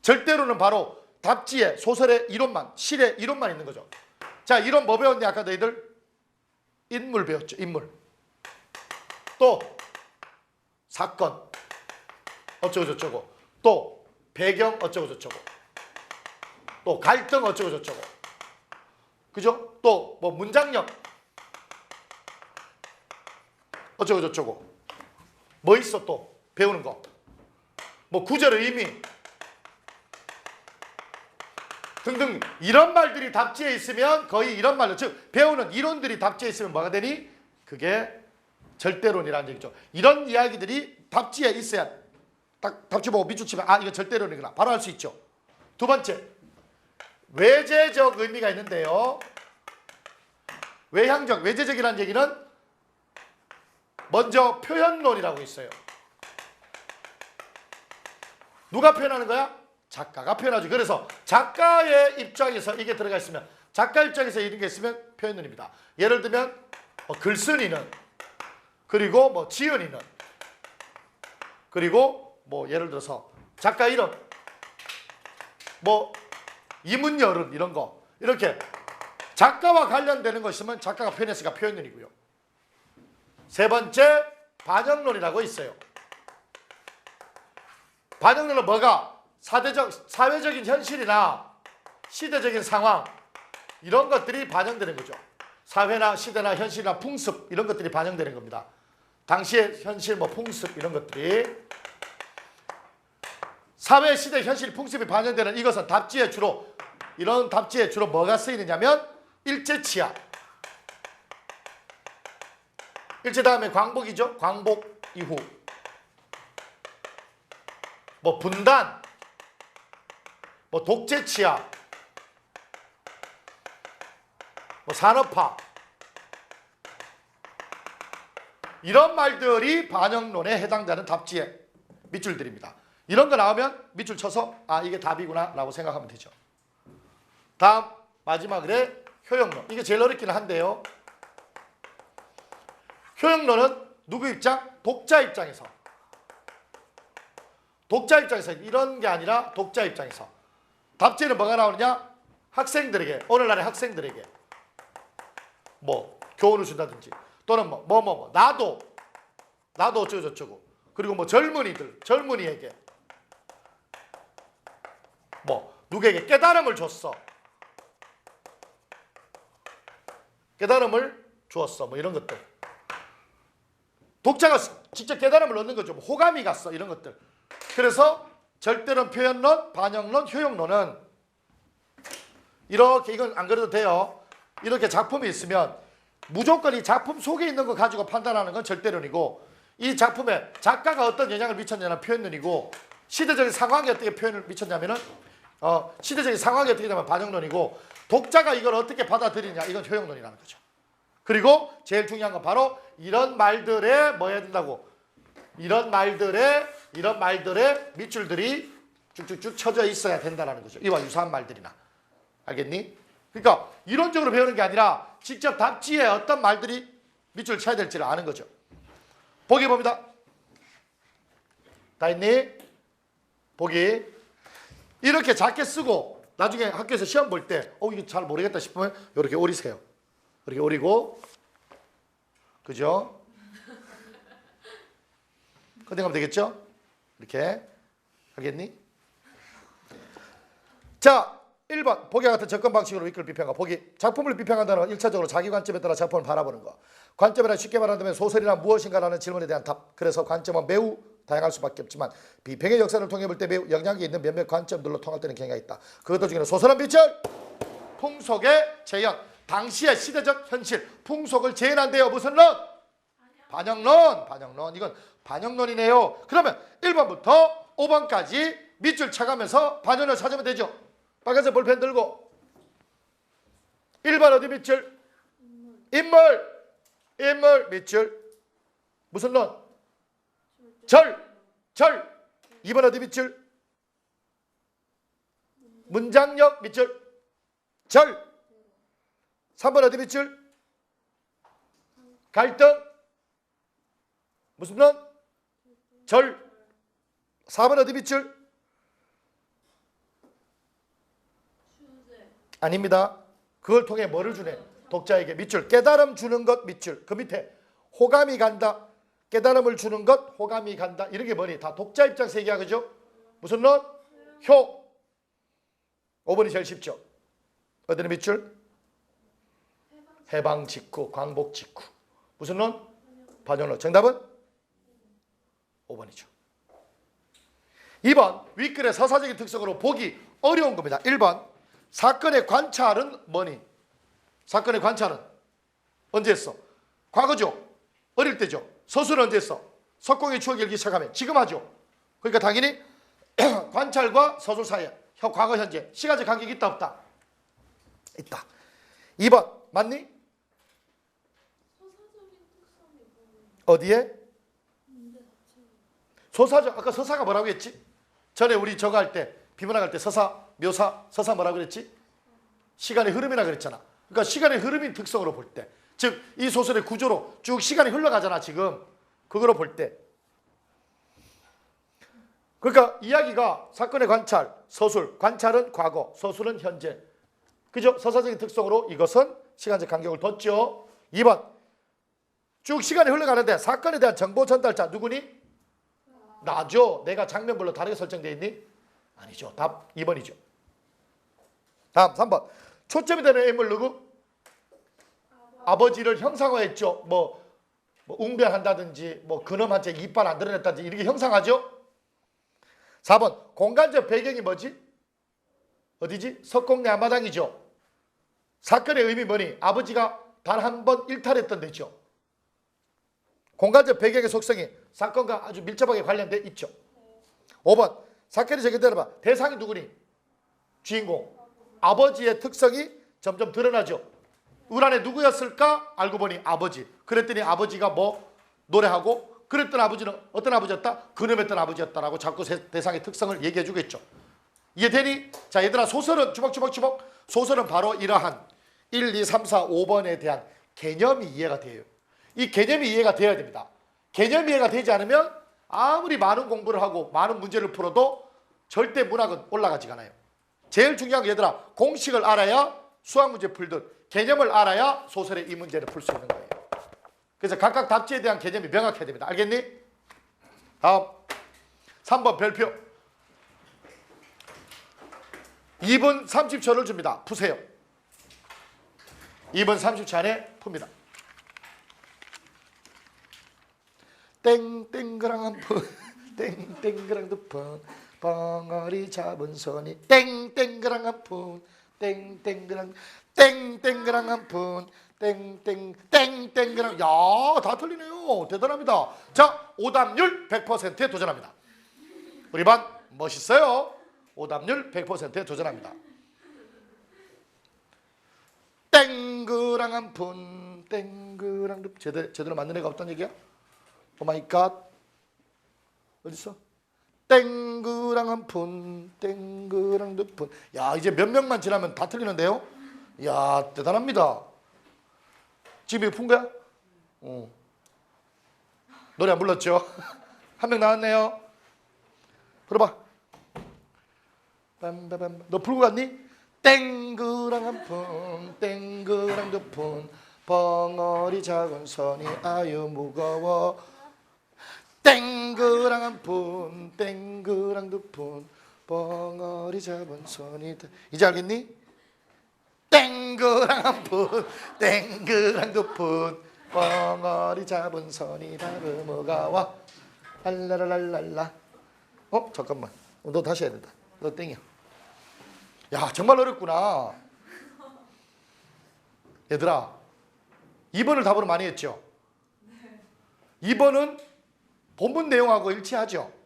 S1: 절대론은 바로 답지에, 소설의 이론만, 실의 이론만 있는 거죠. 자, 이론 뭐 배웠니? 아까 너희들 인물 배웠죠. 인물. 또 사건 어쩌고 저쩌고, 또 배경 어쩌고 저쩌고, 또 갈등 어쩌고 저쩌고, 그죠? 또 뭐 문장력 어쩌고 저쩌고, 뭐 있어 또 배우는 거, 뭐 구절의 의미 등등, 이런 말들이 답지에 있으면 거의 이런 말로, 즉 배우는 이론들이 답지에 있으면 뭐가 되니? 그게 절대론이라는 얘기죠. 이런 이야기들이 답지에 있어야 딱 답지 보고 밑줄 치면 아, 이거 절대론이구나 바로 알 수 있죠. 두 번째, 외재적 의미가 있는데요. 외향적, 외재적이라는 얘기는 먼저 표현론이라고 있어요. 누가 표현하는 거야? 작가가 표현하죠. 그래서 작가의 입장에서 이게 들어가 있으면, 작가 입장에서 이런 게 있으면 표현론입니다. 예를 들면 글쓴이는, 그리고 뭐 지은이는, 그리고 뭐 예를 들어서 작가 이름, 뭐 이문열은, 이런 거, 이렇게 작가와 관련되는 것 있으면 작가가 표현했으니까 표현론이고요. 세 번째, 반영론이라고 있어요. 반영론은 뭐가? 사회적인 현실이나 시대적인 상황, 이런 것들이 반영되는 거죠. 사회나 시대나 현실이나 풍습, 이런 것들이 반영되는 겁니다. 당시의 현실, 뭐 풍습, 이런 것들이, 사회, 시대, 현실, 풍습이 반영되는 이것은 답지에 주로, 이런 답지에 주로 뭐가 쓰이느냐면 일제치하, 일제 다음에 광복이죠. 광복 이후 뭐 분단, 뭐 독재치하, 뭐 산업화, 이런 말들이 반영론에 해당되는 답지의 밑줄들입니다. 이런 거 나오면 밑줄 쳐서 아, 이게 답이구나 라고 생각하면 되죠. 다음 마지막으로 효용론. 이게 제일 어렵기는 한데요. 효용론은 누구 입장? 독자 입장에서. 독자 입장에서, 이런 게 아니라 독자 입장에서. 답지에는 뭐가 나오느냐? 학생들에게, 오늘날의 학생들에게 뭐 교훈을 준다든지, 또는 나도 어쩌고 저쩌고, 그리고 뭐 젊은이에게 뭐 누구에게 깨달음을 줬어, 깨달음을 주었어, 뭐 이런 것들. 독자가 직접 깨달음을 얻는 거죠. 뭐 호감이 갔어, 이런 것들. 그래서 절대론, 표현론, 반영론, 효용론은 이렇게, 이건 안 그래도 돼요. 이렇게 작품이 있으면 무조건 이 작품 속에 있는 거 가지고 판단하는 건 절대론이고, 이 작품에 작가가 어떤 영향을 미쳤냐는 표현론이고, 시대적인 상황에 어떻게 표현을 미쳤냐면은 시대적인 상황이 어떻게 되면 반영론이고, 독자가 이걸 어떻게 받아들이냐, 이건 효용론이라는 거죠. 그리고 제일 중요한 건 바로 이런 말들에 뭐 해야 된다고? 이런 말들의 밑줄들이 쭉쭉쭉 쳐져 있어야 된다는 거죠. 이와 유사한 말들이나. 알겠니? 그러니까 이론적으로 배우는 게 아니라 직접 답지에 어떤 말들이 밑줄 쳐야 될지를 아는 거죠. 보기 봅니다. 다 했니? 보기. 이렇게 작게 쓰고 나중에 학교에서 시험 볼 때 이거 잘 모르겠다 싶으면 이렇게 오리세요. 이렇게 오리고, 그죠? 컨택하면 되겠죠? 이렇게. 알겠니? 자, 1번 보기와 같은 접근 방식으로 윗글 비평가. 보기 작품을 비평한다는 건 1차적으로 자기 관점에 따라 작품을 바라보는 거. 관점이란 쉽게 말한다면 소설이란 무엇인가라는 질문에 대한 답. 그래서 관점은 매우 다양할 수밖에 없지만 비평의 역사를 통해 볼 때 매우 영향이 있는 몇몇 관점들로 통합되는 경향이 있다. 그것들 중에는 소설은 비철, 풍속의 재현, 당시의 시대적 현실, 풍속을 재현한대요. 무슨 론? 반영론. 반영론. 이건 반영론이네요. 그러면 1번부터 5번까지 밑줄 쳐가면서 반영을 찾으면 되죠. 빨간색 볼펜 들고 1번 어디 밑줄? 인물 밑줄. 무슨 론? 절. 2번 어디 밑줄? 문장력 밑줄. 절. 3번 어디 밑줄? 갈등. 무슨 론? 절. 4번 어디 밑줄? 아닙니다. 그걸 통해 뭐를 주네? 독자에게 밑줄. 깨달음 주는 것 밑줄. 그 밑에 호감이 간다. 깨달음을 주는 것 호감이 간다. 이런 게 뭐니? 다 독자 입장에서 얘기하죠. 무슨 론? 효. 5번이 제일 쉽죠. 어디는 밑줄? 해방 직후, 광복 직후. 무슨 론? 반영론. 정답은 5번이죠. 2번 윗글의 서사적인 특성으로 보기 어려운 겁니다. 1번 사건의 관찰은 뭐니? 사건의 관찰은 언제 했어? 과거죠. 어릴 때죠. 서술은 언제 했어? 석공의 추억이 열기 시작하면 지금 하죠. 그러니까 당연히 관찰과 서술 사이에 과거 현재 시간적 간격이 있다 없다? 있다. 2번 맞니? 어디에? 소사죠. 아까 서사가 뭐라고 했지? 전에 우리 저거 할 때 비문학 할 때 서사, 묘사, 서사 뭐라고 그랬지? 시간의 흐름이라 그랬잖아. 그러니까 시간의 흐름인 특성으로 볼 때, 즉 이 소설의 구조로 쭉 시간이 흘러가잖아 지금. 그거로 볼 때. 그러니까 이야기가 사건의 관찰, 서술, 관찰은 과거, 서술은 현재. 그죠? 서사적인 특성으로 이것은 시간적 간격을 뒀죠. 2번 쭉 시간이 흘러가는데 사건에 대한 정보 전달자 누구니? 나죠. 내가 장면별로 다르게 설정되어 있니? 아니죠. 답 2번이죠. 다음 3번 초점이 되는 인물 누구? 아버지를 형상화했죠. 뭐 웅변한다든지 뭐 근엄한 채 이빨 안 드러냈다든지 이렇게 형상하죠. 4번 공간적 배경이 뭐지? 어디지? 석공내 앞마당이죠. 사건의 의미 뭐니? 아버지가 단 한 번 일탈했던 데죠. 공간적 배경의 속성이 사건과 아주 밀접하게 관련돼 있죠. 5번 사건이 전개되나 대상이 누구니? 주인공. 아버지의 특성이 점점 드러나죠. 울 안에 누구였을까? 알고 보니 아버지. 그랬더니 아버지가 뭐 노래하고 그랬던 아버지는 어떤 아버지였다? 근엄했던 아버지였다라고 자꾸 대상의 특성을 얘기해 주겠죠. 이해되니? 자 얘들아 소설은 주먹주먹주먹 소설은 바로 이러한 1, 2, 3, 4, 5번에 대한 개념이 이해가 돼요. 이 개념이 이해가 돼야 됩니다. 개념이 이해가 되지 않으면 아무리 많은 공부를 하고 많은 문제를 풀어도 절대 문학은 올라가지가 않아요. 제일 중요한 게 얘들아 공식을 알아야 수학 문제 풀듯 개념을 알아야 소설의 이 문제를 풀 수 있는 거예요. 그래서 각각 답지에 대한 개념이 명확해야 됩니다. 알겠니? 다음 3번 별표 2분 30초를 줍니다. 푸세요. 2분 30초 안에 풉니다. 땡땡그랑 한 푼 땡땡그랑 두 푼 벙어리 잡은 손이 땡땡그랑 한 푼 땡땡그랑 땡땡그랑 한 푼 땡땡 땡땡그랑 야, 다 틀리네요. 대단합니다. 자, 오답률 100%에 도전합니다. 우리 반 멋있어요. 오답률 100%에 도전합니다. 땡그랑 한 푼 땡그랑 제대로 맞는 애가 없다는 얘기야? 오 마이 갓. 어딨어? 땡그랑 한 푼 땡그랑 두 푼. 야, 이제 몇 명만 지나면 다 틀리는데요? 야, 대단합니다. 지금 이거 푼 거야? 노래 안 불렀죠? 한 명 나왔네요. 불러봐. 빰빰빰. 너 풀고 갔니? 땡그랑 한 푼 땡그랑 두 푼 벙어리 작은 손이 아유 무거워 땡그랑 한 푼 땡그랑 두 푼 벙어리 잡은 손이 이제 알겠니? 땡그랑 푼 땡그랑 두푼 벙어리 잡은 손이 다듬어가 와 랄라랄랄라. 잠깐만, 너 다시 해야 된다. 너 땡이야. 야, 정말 어렵구나. 얘들아, 2번을 답으로 많이 했죠? 2번은 본문 내용하고 일치하죠?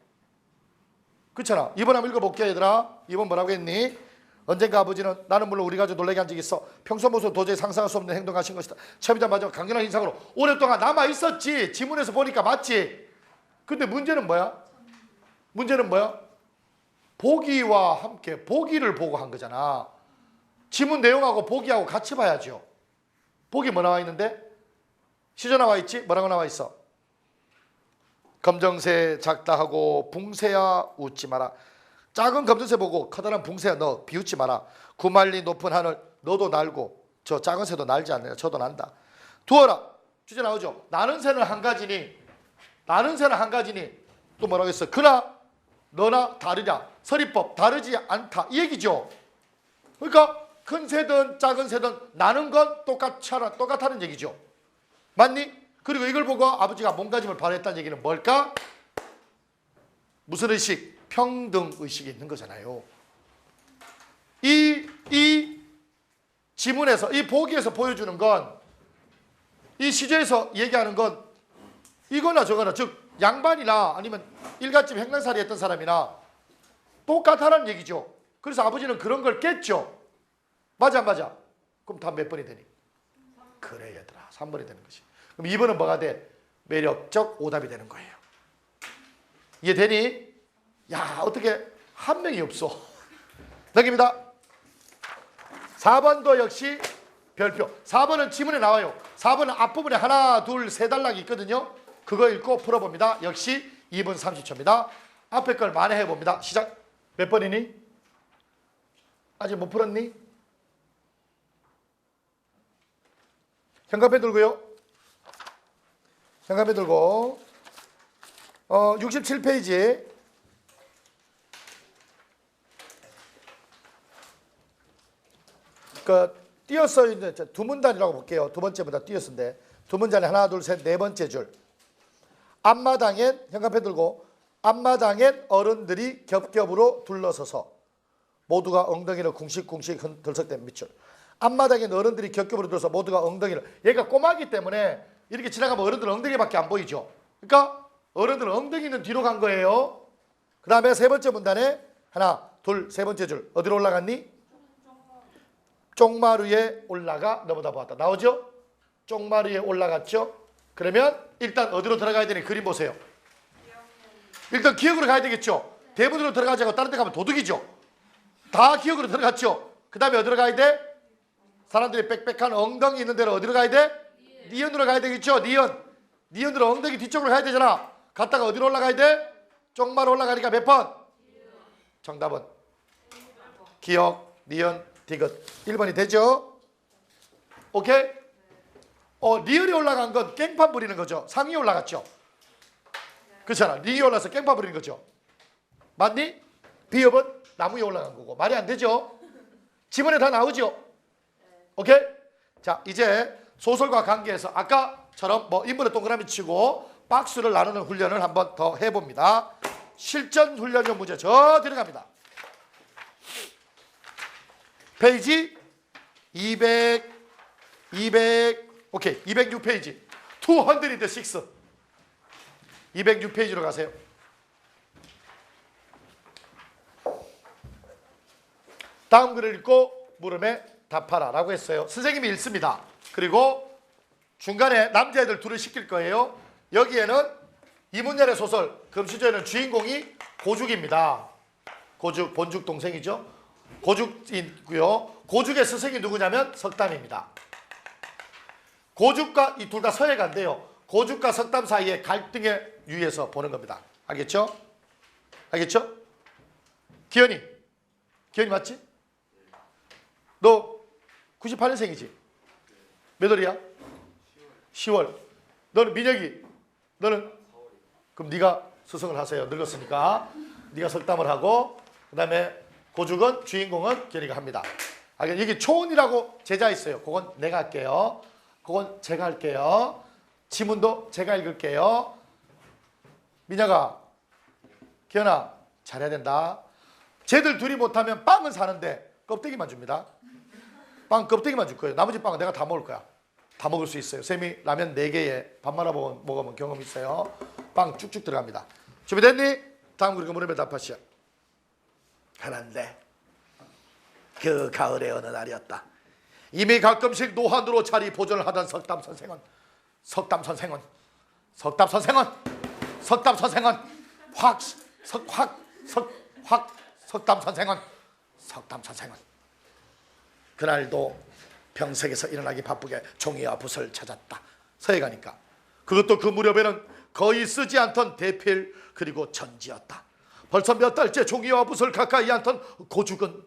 S1: 그렇잖아. 2번 한번 읽어볼게요, 얘들아. 2번 뭐라고 했니? 언젠가 아버지는 나는 물론 우리 가족 놀라게 한 적이 있어. 평소 모습 도저히 상상할 수 없는 행동하신 것이다. 처음이자 마지막 강렬한 인상으로 오랫동안 남아있었지. 지문에서 보니까 맞지. 근데 문제는 뭐야? 문제는 뭐야? 보기와 함께 보기를 보고 한 거잖아. 지문 내용하고 보기하고 같이 봐야죠. 보기 뭐 나와 있는데? 시조 나와 있지? 뭐라고 나와 있어? 검정새 작다 하고 붕새야 웃지 마라. 작은 검정새 보고 커다란 붕새야 너 비웃지 마라. 구말리 높은 하늘 너도 날고 저 작은 새도 날지 않느냐. 저도 난다. 두어라. 주제 나오죠. 나는 새는 한 가지니 나는 새는 한 가지니 또 뭐라고 했어? 그나 너나 다르냐. 서리법 다르지 않다 이 얘기죠. 그러니까 큰 새든 작은 새든 나는 건 똑같다는 얘기죠. 맞니? 그리고 이걸 보고 아버지가 몸가짐을 발휘했다는 얘기는 뭘까? 무슨 의식? 평등의식이 있는 거잖아요. 이 지문에서 이 보기에서 보여주는 건 이 시제에서 얘기하는 건 이거나 저거나 즉 양반이나 아니면 일갓집 행랑살이 했던 사람이나 똑같다는 얘기죠. 그래서 아버지는 그런 걸 깼죠. 맞아 안 맞아? 그럼 답 몇 번이 되니? 그래 얘들아 3번이 되는 것이. 그럼 2번은 뭐가 돼? 매력적 오답이 되는 거예요. 이해되니? 야 어떻게 한 명이 없어. 넘깁니다. 4번도 역시 별표. 4번은 지문에 나와요. 4번은 앞부분에 하나 둘 세 단락이 있거든요. 그거 읽고 풀어봅니다. 역시 2분 30초입니다. 앞에 걸 만회해봅니다. 시작. 몇 번이니? 아직 못 풀었니? 현관펜 들고요. 현관펜 들고 67페이지 띄어서 있는 두 문단이라고 볼게요. 두 번째 문단 띄어서인데 두 문단에 하나 둘 셋 네 번째 줄. 앞마당엔 현관펜 들고 앞마당엔 어른들이 겹겹으로 둘러서서 모두가 엉덩이를 쿵식쿵식 들썩댄 밑줄. 앞마당엔 어른들이 겹겹으로 들어서 모두가 엉덩이를. 얘가 꼬마기 때문에 이렇게 지나가면 어른들은 엉덩이밖에 안 보이죠. 그러니까 어른들은 엉덩이는 뒤로 간 거예요. 그 다음에 세 번째 문단에 하나 둘 세 번째 줄. 어디로 올라갔니? 쪽마루 위에 올라가 넘어다 보았다. 나오죠? 쪽마루 위에 올라갔죠? 그러면 일단 어디로 들어가야 되니? 그림 보세요. 일단 기억으로 가야 되겠죠? 대문으로 들어가지 않고 다른 데 가면 도둑이죠? 다 기억으로 들어갔죠? 그 다음에 어디로 가야 돼? 사람들이 빽빽한 엉덩이 있는 데로 어디로 가야 돼? 니은으로 가야 되겠죠? 니은으로 엉덩이 뒤쪽으로 가야 되잖아. 갔다가 어디로 올라가야 돼? 쪽마루 올라가니까 몇 번? 정답은 기억, 니은, 디귿 1번이 되죠? 오케이? 리을이 올라간 건 깽판 부리는 거죠. 상위 올라갔죠? 그렇잖아. 리이 올라서 깽판 부리는 거죠. 맞니? 비읍은 나무 위에 올라간 거고. 말이 안 되죠? 지문에 다 나오죠? 오케이? 자, 이제 소설과 관계에서 아까처럼 인물에 동그라미 치고 박스를 나누는 훈련을 한번 더 해봅니다. 실전 훈련용 문제 저 들어갑니다. 페이지 206 페이지 206 206페이지로 가세요. 다음 글을 읽고 물음에 답하라 라고 했어요. 선생님이 읽습니다. 그리고 중간에 남자애들 둘을 시킬 거예요. 여기에는 이문열의 소설 금시조에는 주인공이 고죽입니다. 고죽, 본죽 동생이죠. 고죽이고요. 고죽의 스승이 누구냐면 석담입니다. 고죽과 이 둘 다 서예가인데요. 고죽과 석담 사이의 갈등의 유에서 보는 겁니다. 알겠죠? 알겠죠? 기현이 맞지? 너 98년생이지? 몇 월이야? 10월. 너는 민혁이 너는? 그럼 네가 스승을 하세요. 늙었으니까 네가 석담을 하고 그 다음에 고죽은 주인공은 견이가 합니다. 여기 초원이라고 제자 있어요. 그건 내가 할게요. 그건 제가 할게요. 지문도 제가 읽을게요. 민혁아, 기현아, 잘해야 된다. 쟤들 둘이 못하면 빵은 사는데 껍데기만 줍니다. 빵 껍데기만 줄 거예요. 나머지 빵은 내가 다 먹을 거야. 다 먹을 수 있어요. 쌤이 라면 4개에 밥 말아 먹으면 경험 있어요. 빵 쭉쭉 들어갑니다. 준비됐니? 다음 그리고 물음에 답하시오. 그런데 그 가을의 어느 날이었다. 이미 가끔씩 노환으로 자리 보존을 하던 석담 선생은 그날도 병석에서 일어나기 바쁘게 종이와 붓을 찾았다. 서해 가니까 그것도 그 무렵에는 거의 쓰지 않던 대필 그리고 전지였다. 벌써 몇 달째 종이와 붓을 가까이 않던 고죽은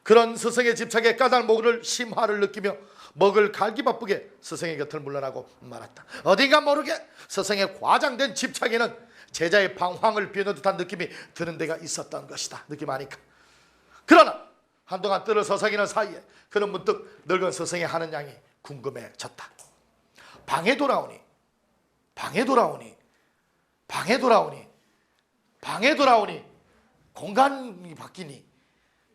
S1: 그런 스승의 집착에 까닭 심화를 느끼며 먹을 갈기 바쁘게 스승의 곁을 물러나고 말았다. 어딘가 모르게 스승의 과장된 집착에는 제자의 방황을 비우는 듯한 느낌이 드는 데가 있었던 것이다. 느낌 아니까. 그러나 한동안 뜰을 서성이는 사이에 그는 문득 늙은 스승의 하는 양이 궁금해졌다. 방에 돌아오니 공간이 바뀌니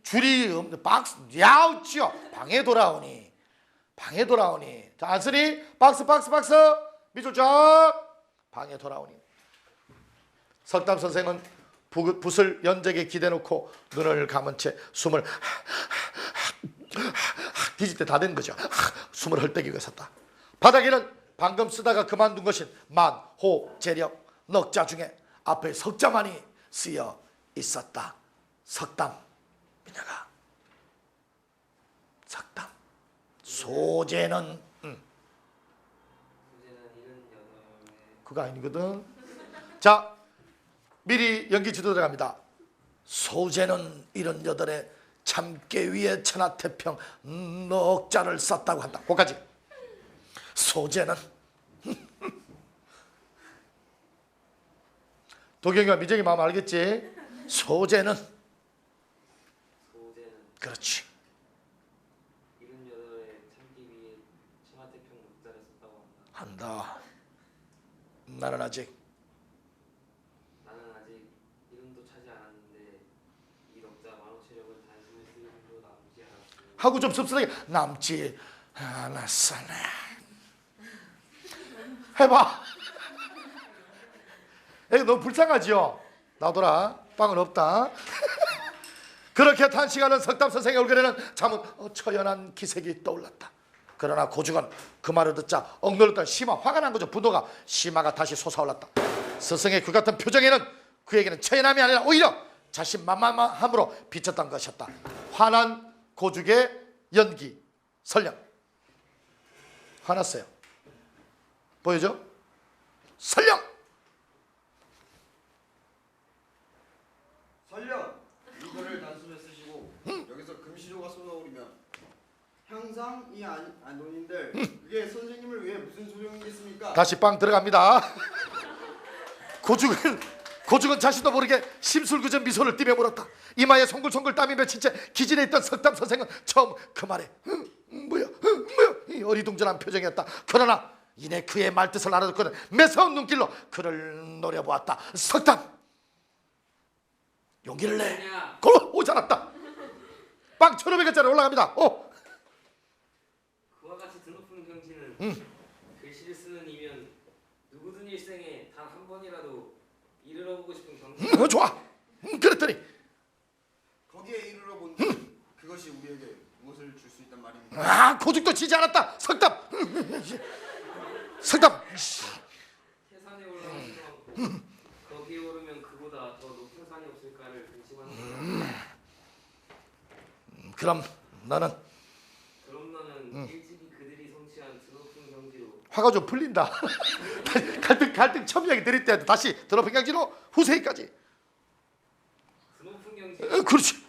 S1: 줄이 없는 박스 야우치요. 방에 돌아오니 자, 안쓰니 박스 밑줄 쫙 방에 돌아오니 석담 선생은 붓을 연적에 기대놓고 눈을 감은 채 숨을 뒤질 때 다 된 거죠. 숨을 헐떡이고 있었다. 바닥에는 방금 쓰다가 그만둔 것인 만, 호, 재력, 넉자 중에 앞에 석자만이 쓰여 있었다. 석담, 민혁아. 석담. 소재는 그거 아니거든. 자, 미리 연기 지도 들어갑니다. 소재는 78에 참깨 위에 천하태평 넉자를 썼다고 한다. 거기까지. 소재는 도경이와 미정이 마음 알겠지? 소재는 그렇지.
S3: 78에 참깨 위에 천하태평 넉자를 썼다고 한다.
S1: 한다. 나는 아직
S3: 이름도 차지 않았는데 이 넉자 만호체력은 단숨에 쓸 일도 남지 않았으니
S1: 하고 좀 씁쓸하게 남지 않았으네. 해봐. 이거 너무 불쌍하지요? 나더라. 빵은 없다. 그렇게 탄식하는 석담 선생의 얼굴에는 참은 처연한 기색이 떠올랐다. 그러나 고죽은 그 말을 듣자 억눌렀던 심화, 화가 난 거죠. 분노가 심화가 다시 솟아올랐다. 스승의 그 같은 표정에는 그에게는 처연함이 아니라 오히려 자신만만함으로 비쳤던 것이었다. 화난 고죽의 연기, 설령. 화났어요. 보여줘? 설령!
S4: 이거를 단숨에 쓰시고 여기서 금시조가 쏟아오르면 향상 이 안돈인들 그게 선생님을 위해 무슨 소용이겠습니까?
S1: 다시 빵 들어갑니다. 고죽은 자신도 모르게 심술궂은 미소를 띠며 물었다. 이마에 송글송글 땀이 맺힌 채 기진해 있던 석담 선생은 처음 그 말에 뭐야 이 어리둥절한 표정이었다. 그러나 이내 그의 말뜻을 알아듣고는 매서운 눈길로 그를 노려보았다. 석담 용기를 내. 골 오지 않았다. 빵 1,500원짜리 올라갑니다. 오.
S3: 그와 같이 드높은 경지는 글씨를 쓰는 이면 누구든 일생에 단 한 번이라도 이르러보고 싶은 경지.
S1: 좋아. 그랬더니
S4: 거기에 이르러 본 그것이 우리에게 무엇을 줄 수 있단 말입니까?
S1: 고죽도 지지 않았다. 석담.
S3: 태산에 올라가지 않고 거기에 오르면 그보다 더 높은 산이 없을까를 근심하는
S1: 그럼 너는
S3: 일찍이 그들이 성취한 드높은 경지로
S1: 화가 좀 풀린다. 갈등 첨예하게 들일 때 다시 드높은 경지로 후세기까지.
S3: 드높은 경지
S1: 그렇지.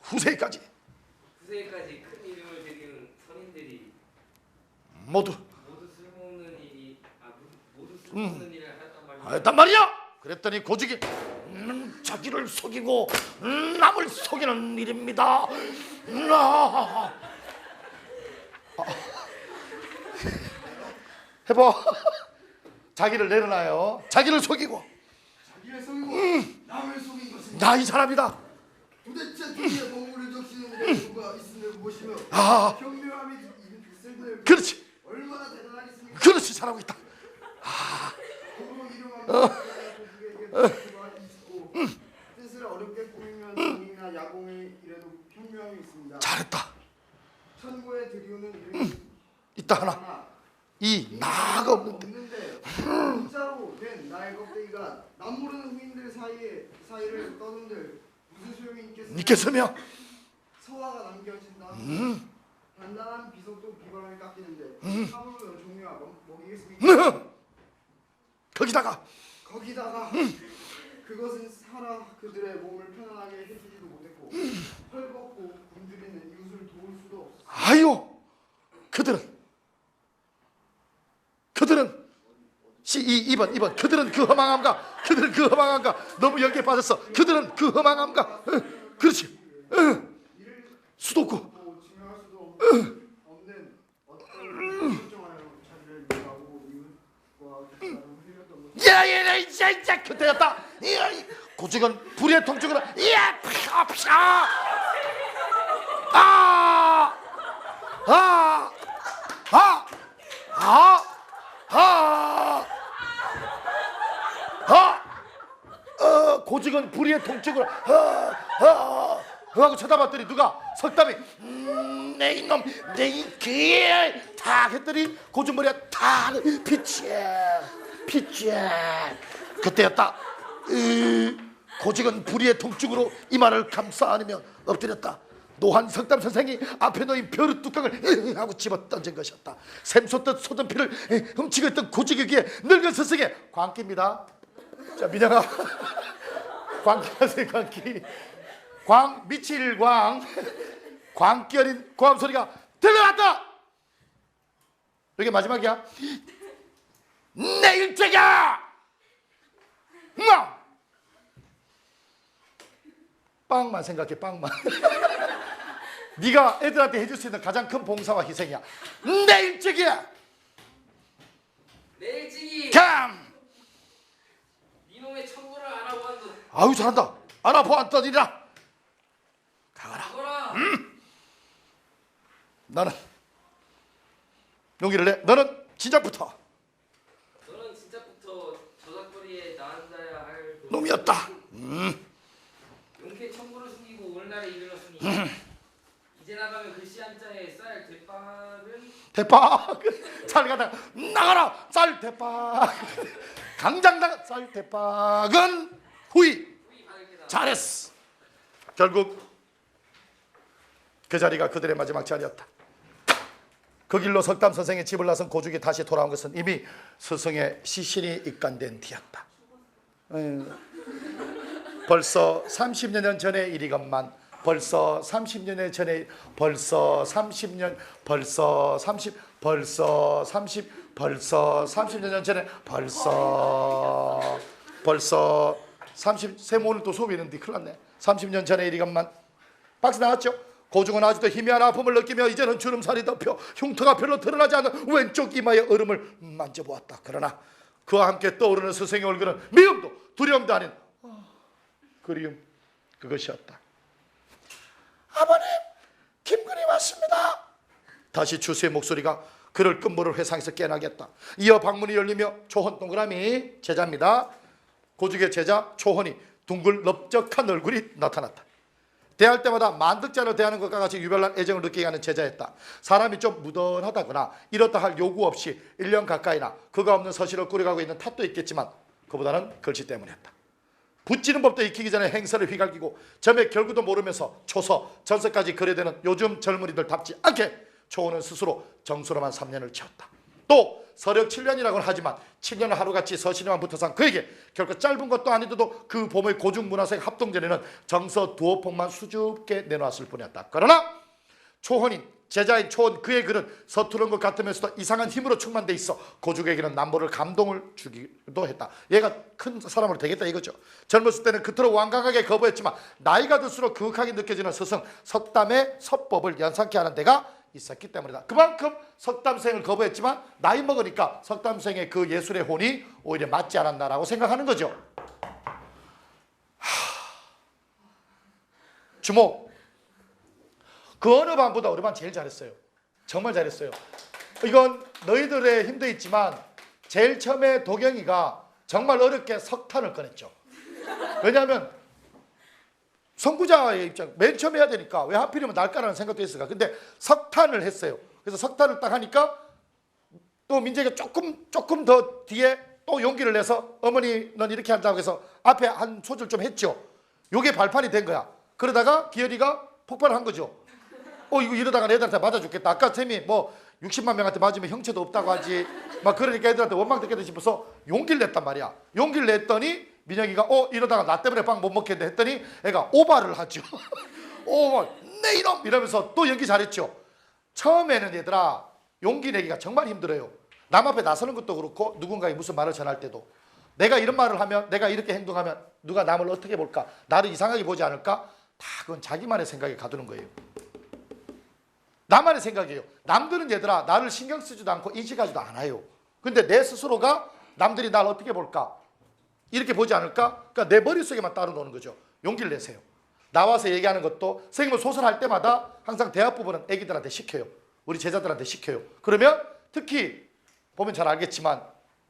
S1: 후세기까지
S3: 후세까지 큰 이름을 들이는 선인들이
S1: 모두
S3: 모두 쓸모없는 일이 없는 일을 하였단 말이야.
S1: 했단 말이야. 그랬더니 고죽이 자기를 속이고 남을 속이는 일입니다. 해봐. 자기를 내려놔요. 자기를 속이고
S4: 자기를 속이고 남을 속인 것은
S1: 나 이 사람이다.
S4: 도대체 두뇌의 본물을 적시는 데 누가 있음을 무엇이며
S1: 아.
S4: 현명함이 있을 때
S1: 그렇지.
S4: 얼마나 대단하겠습니까?
S1: 그렇지 잘하고 있다.
S4: 고로 이름하면 고국에게 수가 있고 뜻을 어렵게 꾸미면 공이나 야공에 이래도 현명함이 있습니다.
S1: 잘했다.
S4: 천고에 들이오는 이름이
S1: 이따 하나. 이 나가 없는데
S4: 진짜로 된 나의 껍데기가 남모르는 후인들 사이를 떠는들 무슨 소용이
S1: 있겠으며
S4: 서화가 남겨진다. 단단한 비석도 비바람에 깎이는데 사물로 종류와 먹이겠습니까?
S1: 거기다가
S4: 그것은 살아 그들의 몸을 편안하게 해주지도 못했고 헐벗고 굶주리는 이웃을 도울 수도 없었어.
S1: 아유 그들은 2번 그들은 그 허망함과 너무 여기에 빠졌어. 그들은 그 허망함과 그렇지 수도쿠
S4: 증명할 수도 없는 어떤 결정하여 자기를 위하고 이웃과 곁다름 흘렸던 것.
S1: 야야야 이제 그때였다. 고죽은 불의 통증으로 이야 피아 고죽은 불의의 통증으로 하고 쳐다봤더니 누가 석담이 내 이놈 내 이 귀에 탁 했더니 고죽 머리에 탁 피치에 그때였다. 고죽은 불의의 통증으로 이마를 감싸 안으며 엎드렸다. 노한 석담 선생이 앞에 놓인 벼루 뚜껑을 하고 집어 던진 것이었다. 샘솟듯 솟은 피를 훔치고 있던 고죽의 귀에 늙은 스승의 광기입니다. 자 민영아 광기하세요. 광기 미칠광 광기 어린 고함 소리가 들려왔다. 이게 마지막이야. 내 일제가 빵만 생각해. 빵만. 네가 애들한테 해줄 수 있는 가장 큰 봉사와 희생이야. 내 일찍이야.
S3: 내 일찍이 이놈의 천고를 알아보았도
S1: 아유 잘한다. 알아보았더니라.
S3: 가거라.
S1: 너는 용기를 내. 너는 진작부터
S3: 너는 진짜부터 저작거리에 나앉아야 할
S1: 놈이었다.
S3: 용케 천고를 숨기고 오늘날에 이르렀으니 이제 나가면 글씨 한자에 쌓일 대빵은
S1: 쌀 가다가 나가라. 쌀 대박. 강장 나가. 쌀 대박은 후이.
S3: 받을 게다.
S1: 잘했어. 결국 그 자리가 그들의 마지막 자리였다. 그 길로 석담 선생의 집을 나선 고죽이 다시 돌아온 것은 이미 스승의 시신이 입간된 뒤였다. 벌써 30년 전의 일이건만 벌써 30년 전에 벌써 30년 전에 벌써 30 쌤 오늘 또 수업이 있는데 큰일 났네. 30년 전의 일이건만 박스 나왔죠? 고죽은 아직도 희미한 아픔을 느끼며 이제는 주름살이 덮여 흉터가 별로 드러나지 않는 왼쪽 이마의 얼음을 만져보았다. 그러나 그와 함께 떠오르는 스승의 얼굴은 미움도 두려움도 아닌 그리움 그것이었다. 아버님 김근희 왔습니다. 다시 주수의 목소리가 그를 끝물을 회상해서 깨나게 했다. 이어 방문이 열리며 초헌 동그라미 제자입니다. 고죽의 제자 초헌이 둥글 넓적한 얼굴이 나타났다. 대할 때마다 만득자로 대하는 것과 같이 유별난 애정을 느끼게 하는 제자였다. 사람이 좀 무던하다거나 이렇다 할 요구 없이 1년 가까이나 그가 없는 서실을 꾸려가고 있는 탓도 있겠지만 그보다는 글씨 때문이었다. 붙지는 법도 익히기 전에 행사를 휘갈기고 점의 결구도 모르면서 초서, 전서까지 거래되는 요즘 젊은이들답지 않게 초원은 스스로 정수로만 3년을 채웠다. 또 서력 7년이라고는 하지만 7년을 하루같이 서신에만 붙어서 그에게 결코 짧은 것도 아니더도 그 봄의 고중문화생 합동전에는 정서 두어 폭만 수줍게 내놓았을 뿐이었다. 그러나 초헌인 제자인 초원 그의 글은 서투른 것 같으면서도 이상한 힘으로 충만돼 있어 고죽에게는 남모를 감동을 주기도 했다. 얘가 큰 사람으로 되겠다 이거죠. 젊었을 때는 그토록 완강하게 거부했지만 나이가 들수록 그윽하게 느껴지는 스승 석담의 서법을 연상케 하는 데가 있었기 때문이다. 그만큼 석담생을 거부했지만 나이 먹으니까 석담생의 그 예술의 혼이 오히려 맞지 않았나라고 생각하는 거죠. 주목. 그 어느 반보다 우리 반 제일 잘했어요. 정말 잘했어요. 이건 너희들의 힘도 있지만 제일 처음에 도경이가 정말 어렵게 석탄을 꺼냈죠. 왜냐하면 선구자의 입장 맨 처음 해야 되니까 왜 하필이면 날까라는 생각도 했을까. 근데 석탄을 했어요. 그래서 석탄을 딱 하니까 또 민재가 조금 더 뒤에 또 용기를 내서 어머니는 이렇게 한다고 해서 앞에 한 소절 좀 했죠. 요게 발판이 된 거야. 그러다가 기열이가 폭발을 한 거죠. 이거 이러다가 애들한테 맞아 죽겠다. 아까 쌤이 뭐 60만 명한테 맞으면 형체도 없다고 하지. 막 그러니까 애들한테 원망 듣겠다 싶어서 용기를 냈단 말이야. 용기를 냈더니 민혁이가 이러다가 나 때문에 빵 못 먹겠네 했더니 애가 오바를 하죠. 내 이놈 이러면서 또 연기 잘했죠. 처음에는 얘들아 용기 내기가 정말 힘들어요. 남 앞에 나서는 것도 그렇고 누군가에게 무슨 말을 전할 때도 내가 이런 말을 하면 내가 이렇게 행동하면 누가 남을 어떻게 볼까? 나를 이상하게 보지 않을까? 다 그건 자기만의 생각에 가두는 거예요. 나만의 생각이에요. 남들은 얘들아 나를 신경 쓰지도 않고 인식하지도 않아요. 근데 내 스스로가 남들이 나를 어떻게 볼까? 이렇게 보지 않을까? 그러니까 내 머릿속에만 따로 노는 거죠. 용기를 내세요. 나와서 얘기하는 것도 선생님은 소설할 때마다 항상 대학 부분은 애기들한테 시켜요. 우리 제자들한테 시켜요. 그러면 특히 보면 잘 알겠지만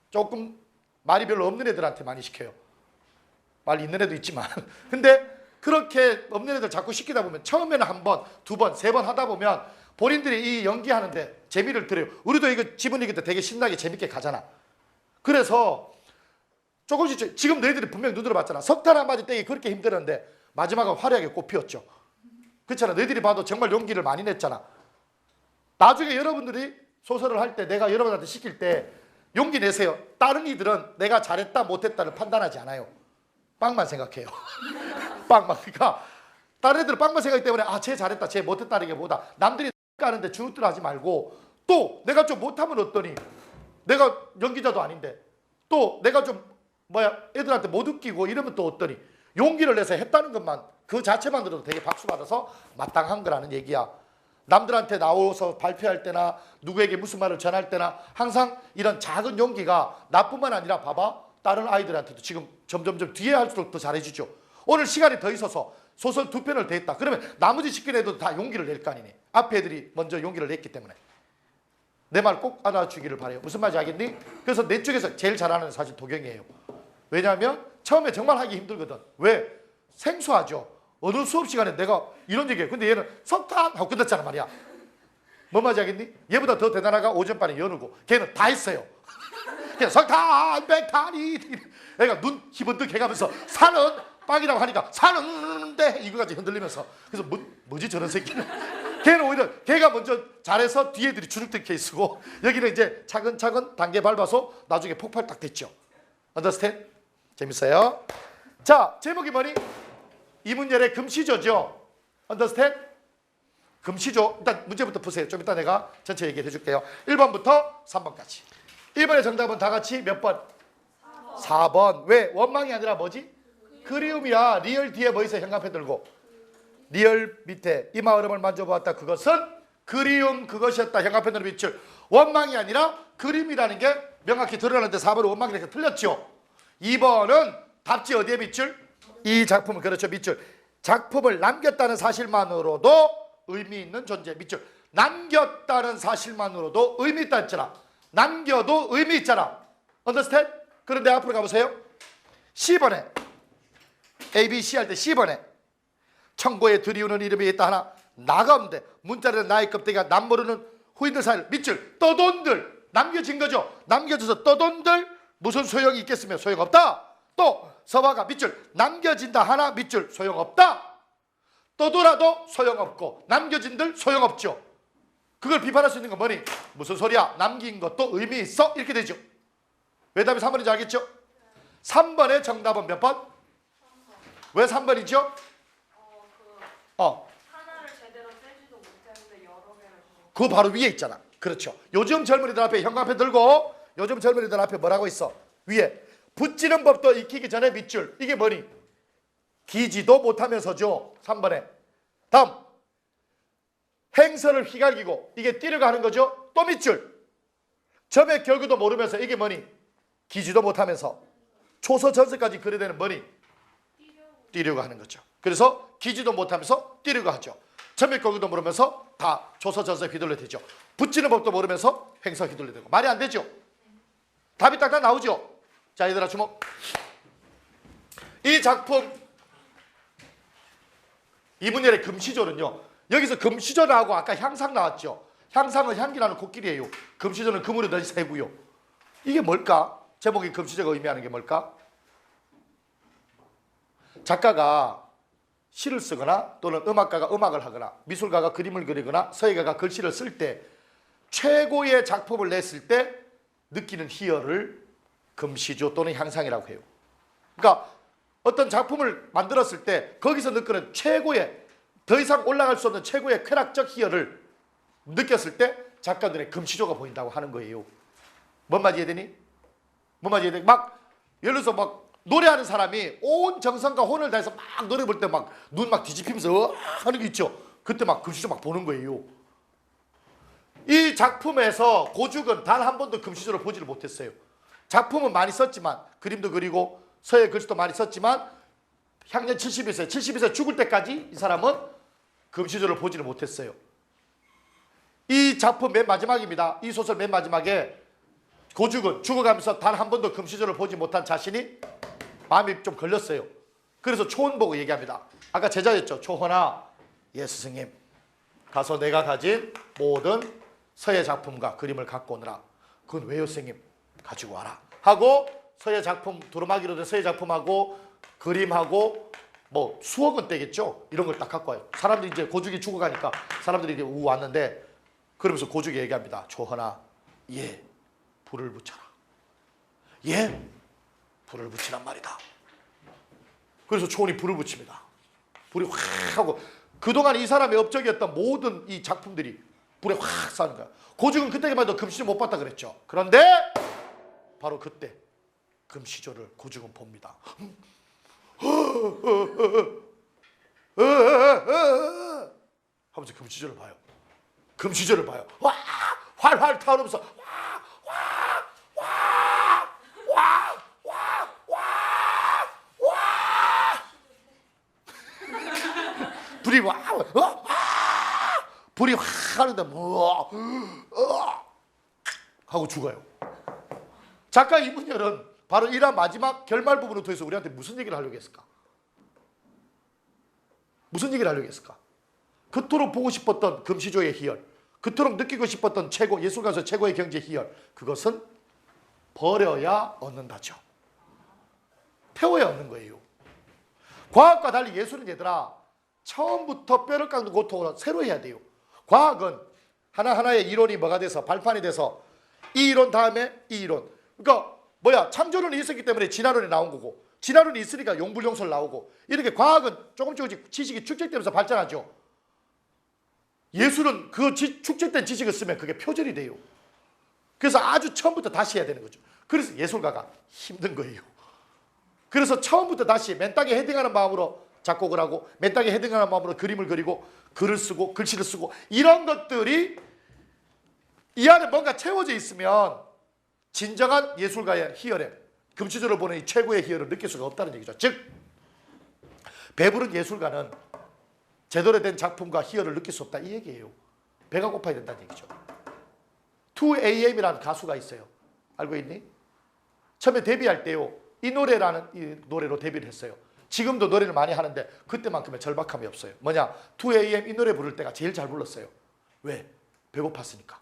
S1: 조금 말이 별로 없는 애들한테 많이 시켜요. 말 있는 애도 있지만 근데 그렇게 없는 애들 자꾸 시키다 보면 처음에는 한 번, 두 번, 세 번 하다 보면 본인들이 이 연기하는데 재미를 들어요. 우리도 이거 지분 이길 때 되게 신나게 재밌게 가잖아. 그래서 조금씩 지금 너희들이 분명히 눈으로 봤잖아. 석탄 한마디 떼기 그렇게 힘들었는데 마지막은 화려하게 꽃피었죠. 그렇잖아. 너희들이 봐도 정말 용기를 많이 냈잖아. 나중에 여러분들이 소설을 할 때 내가 여러분한테 시킬 때 용기 내세요. 다른 이들은 내가 잘했다 못했다를 판단하지 않아요. 빵만 생각해요. 빵만. 그러니까 다른 애들은 빵만 생각하기 때문에 쟤 잘했다 쟤 못했다는 게 뭐다. 남들이 하는데 주눅들 하지 말고 또 내가 좀 못하면 어떠니. 내가 연기자도 아닌데 또 내가 좀 애들한테 못 웃기고 이러면 또 어떠니. 용기를 내서 했다는 것만 그 자체만으로도 되게 박수 받아서 마땅한 거라는 얘기야. 남들한테 나와서 발표할 때나 누구에게 무슨 말을 전할 때나 항상 이런 작은 용기가 나뿐만 아니라 봐봐 다른 아이들한테도 지금 점점점 뒤에 할수록 더 잘해주죠. 오늘 시간이 더 있어서 소설 2편을 더 했다. 그러면 나머지 10편 애도 다 용기를 낼 거 아니니. 앞에 애들이 먼저 용기를 냈기 때문에. 내 말 꼭 알아주기를 바라요. 무슨 말인지 알겠니? 그래서 내 쪽에서 제일 잘하는 사실 도경이에요. 왜냐하면 처음에 정말 하기 힘들거든. 왜? 생소하죠. 어느 수업 시간에 내가 이런 얘기해요. 근데 얘는 석탄 하고 끝났잖아 말이야. 뭔 말인지 알겠니? 얘보다 더 대단하가 오전반에 연우고 걔는 다 했어요. 그냥 석탄 백탄이 애가 눈 희번뜩 해가면서 사는 빵이라고 하니까 사는데 이거까지 흔들리면서 그래서 뭐지 저런 새끼는. 걔는 오히려 걔가 먼저 잘해서 뒤에 애들이 주눅든 케이스고 여기는 이제 차근차근 단계 밟아서 나중에 폭발 딱 됐죠. 언더스탠드? 재밌어요? 자, 제목이 뭐니? 이문열의 금시조죠. 언더스탠드? 금시조. 일단 문제부터 보세요. 좀 이따 내가 전체 얘기를 해줄게요. 1번부터 3번까지. 1번의 정답은 다 같이 몇 번? 4번. 왜? 원망이 아니라 뭐지? 그리움이야. 리얼 뒤에 뭐 있어요? 형광펜 들고. 리얼 밑에 이 마음을 만져보았다. 그것은 그리움 그것이었다. 형광펜으로 비출. 원망이 아니라 그림이라는 게 명확히 드러나는데 4번은 원망이라서 틀렸죠. 2번은 답지 어디에 밑줄? 이 작품은 그렇죠. 밑줄. 작품을 남겼다는 사실만으로도 의미 있는 존재. 밑줄. 남겼다는 사실만으로도 의미 있다 했잖아. 남겨도 의미 있잖아. 언더스탠드? 그런데 앞으로 가보세요. 10번에 A, B, C 할 때 10번에 청고에 들이우는 이름이 있다 하나 나가운데 문자는 나의 껍데기가 남 모르는 후인들 사이를 밑줄 떠돈들 남겨진 거죠. 남겨져서 떠돈들 무슨 소용이 있겠으며 소용없다. 또 서화가 밑줄 남겨진다 하나 밑줄 소용없다. 떠돌아도 소용없고 남겨진들 소용없죠. 그걸 비판할 수 있는 건 뭐니? 무슨 소리야? 남긴 것도 의미 있어? 이렇게 되죠. 왜 답이 3번인지 알겠죠? 3번의 정답은 몇 번? 왜 3번이죠?
S2: 하나를 제대로 떼지도 못했는데 여러 개를
S1: 그 바로 위에 있잖아. 그렇죠. 요즘 젊은이들 앞에 형광펜 들고 요즘 젊은이들 앞에 뭐라고 있어? 위에 붙지는 법도 익히기 전에 밑줄. 이게 뭐니? 기지도 못하면서죠. 3번에. 다음 행선을 휘갈기고 이게 뛰려고 하는 거죠. 또 밑줄. 점의 결구도 모르면서 이게 뭐니? 기지도 못하면서 초서 전서까지 그려대는 뭐니? 뛰려고 하는 거죠. 그래서 기지도 못하면서 뛰려고 하죠. 점의 결구도 모르면서 다 초서 전서에 휘둘려 되죠. 붙지는 법도 모르면서 행서 휘둘려 되고. 말이 안 되죠. 답이 딱딱 나오죠. 자, 얘들아 주목. 이 작품 이문열의 금시조는요. 여기서 금시조하고 아까 향상 나왔죠. 향상은 향기나는 코끼리예요. 금시조는 그물에 넣은 새고요. 이게 뭘까? 제목이 금시조가 의미하는 게 뭘까? 작가가 시를 쓰거나 또는 음악가가 음악을 하거나 미술가가 그림을 그리거나 서예가가 글씨를 쓸 때 최고의 작품을 냈을 때 느끼는 희열을 금시조 또는 향상이라고 해요. 그러니까 어떤 작품을 만들었을 때 거기서 느끼는 최고의 더 이상 올라갈 수 없는 최고의 쾌락적 희열을 느꼈을 때 작가들의 금시조가 보인다고 하는 거예요. 뭔 말이 해야 되니? 뭔 말이 해야 되니? 막 예를 들어서 막 노래하는 사람이 온 정성과 혼을 다해서 막 노래 볼 때 막 눈 막 뒤집히면서 하는 게 있죠. 그때 막 금시조 막 보는 거예요. 이 작품에서 고죽은 단 한 번도 금시조를 보지를 못했어요. 작품은 많이 썼지만 그림도 그리고 서예 글씨도 많이 썼지만 향년 70세 죽을 때까지 이 사람은 금시조를 보지를 못했어요. 이 작품 맨 마지막입니다. 이 소설 맨 마지막에 고죽은 죽어가면서 단 한 번도 금시조를 보지 못한 자신이 마음이 좀 걸렸어요. 그래서 초원 보고 얘기합니다. 아까 제자였죠. 초원아, 예 스승님, 가서 내가 가진 모든 서예 작품과 그림을 갖고 오느라. 그건 왜요 스승님? 가지고 와라 하고 서예 작품, 두루마기로 된 서예 작품하고 그림하고 뭐 수억 원대겠죠. 이런 걸 딱 갖고 와요. 사람들이 이제 고죽이 죽어가니까 사람들이 이제 왔는데 그러면서 고죽이 얘기합니다. 초헌아, 예, 불을 붙여라. 예, 불을 붙이란 말이다. 그래서 초원이 불을 붙입니다. 불이 확 하고 그동안 이 사람의 업적이었던 모든 이 작품들이 불에 확 싸는 거야. 고죽은 그때만 해도 금시조 못 봤다 그랬죠. 그런데 바로 그때 금시조를 고죽은 봅니다. 하면서 금시조를 봐요. 금시조를 봐요. 와, 활활 타오르면서 불이 불이 확 하는데 하고 죽어요. 작가 이문열은 바로 이러한 마지막 결말 부분을 통해서 우리한테 무슨 얘기를 하려고 했을까? 무슨 얘기를 하려고 했을까? 그토록 보고 싶었던 금시조의 희열, 그토록 느끼고 싶었던 최고 예술가에서 최고의 경제 희열, 그것은 버려야 얻는다죠. 태워야 얻는 거예요. 과학과 달리 예술은 얘들아 처음부터 뼈를 깎는 고통으로 새로 해야 돼요. 과학은 하나하나의 이론이 뭐가 돼서 발판이 돼서 이 이론 다음에 이 이론. 그러니까 뭐야, 창조론이 있었기 때문에 진화론이 나온 거고 진화론이 있으니까 용불용설 나오고 이렇게 과학은 조금씩 지식이 축적되면서 발전하죠. 예술은 그 축적된 지식을 쓰면 그게 표절이 돼요. 그래서 아주 처음부터 다시 해야 되는 거죠. 그래서 예술가가 힘든 거예요. 그래서 처음부터 다시 맨 땅에 헤딩하는 마음으로 작곡을 하고 맨 땅에 헤딩하는 마음으로 그림을 그리고 글을 쓰고 글씨를 쓰고 이런 것들이 이 안에 뭔가 채워져 있으면 진정한 예술가의 희열에 금시조를 보는 이 최고의 희열을 느낄 수가 없다는 얘기죠. 즉 배부른 예술가는 제대로 된 작품과 희열을 느낄 수 없다 이 얘기예요. 배가 고파야 된다는 얘기죠. 2AM이라는 가수가 있어요. 알고 있니? 처음에 데뷔할 때요 이 노래라는 이 노래로 데뷔를 했어요. 지금도 노래를 많이 하는데 그때만큼의 절박함이 없어요. 뭐냐? 2AM 이 노래 부를 때가 제일 잘 불렀어요. 왜? 배고팠으니까.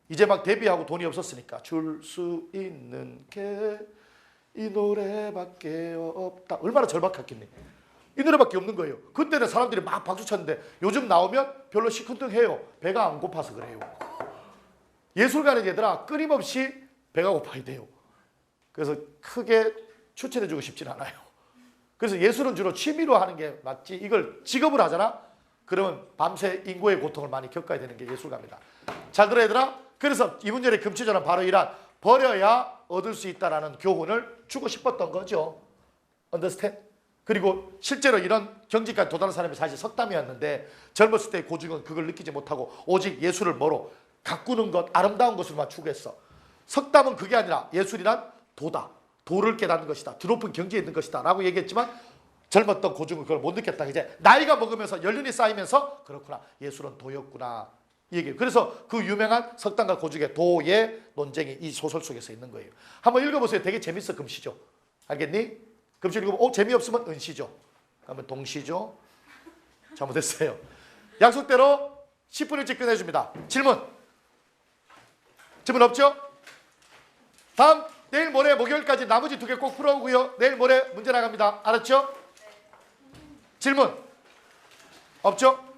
S1: 이제 막 데뷔하고 돈이 없었으니까 줄 수 있는 게 이 노래밖에 없다. 얼마나 절박했겠니? 이 노래밖에 없는 거예요. 그때는 사람들이 막 박수 쳤는데 요즘 나오면 별로 시큰둥해요. 배가 안 고파서 그래요. 예술가는 얘들아 끊임없이 배가 고파야 돼요. 그래서 크게 추천해주고 싶진 않아요. 그래서 예술은 주로 취미로 하는 게 맞지 이걸 직업으로 하잖아? 그러면 밤새 인고의 고통을 많이 겪어야 되는 게 예술가입니다. 잘 들어 얘들아. 그래서 이문열의 금치전은 바로 이란 버려야 얻을 수 있다라는 교훈을 주고 싶었던 거죠. understand? 그리고 실제로 이런 경지까지 도달한 사람이 사실 석담이었는데 젊었을 때 고죽은 그걸 느끼지 못하고 오직 예술을 뭐로 가꾸는 것, 아름다운 것으로만 추구했어. 석담은 그게 아니라 예술이란 도다. 도를 깨닫는 것이다. 드높은 경지에 있는 것이다. 라고 얘기했지만 젊었던 고죽은 그걸 못 느꼈다. 이제 나이가 먹으면서 연륜이 쌓이면서 그렇구나. 예술은 도였구나. 이 얘기예요. 그래서 그 유명한 석담과 고죽의 도의 논쟁이 이 소설 속에서 있는 거예요. 한번 읽어보세요. 되게 재밌어. 금시죠. 알겠니? 금시 읽으면 재미없으면 은시죠. 그러면 동시죠. 잘못했어요. 약속대로 10분 일찍 끝내줍니다. 질문 없죠? 다음 내일 모레 목요일까지 나머지 2개 꼭 풀어오고요. 내일 모레 문제 나갑니다. 알았죠? 질문 없죠?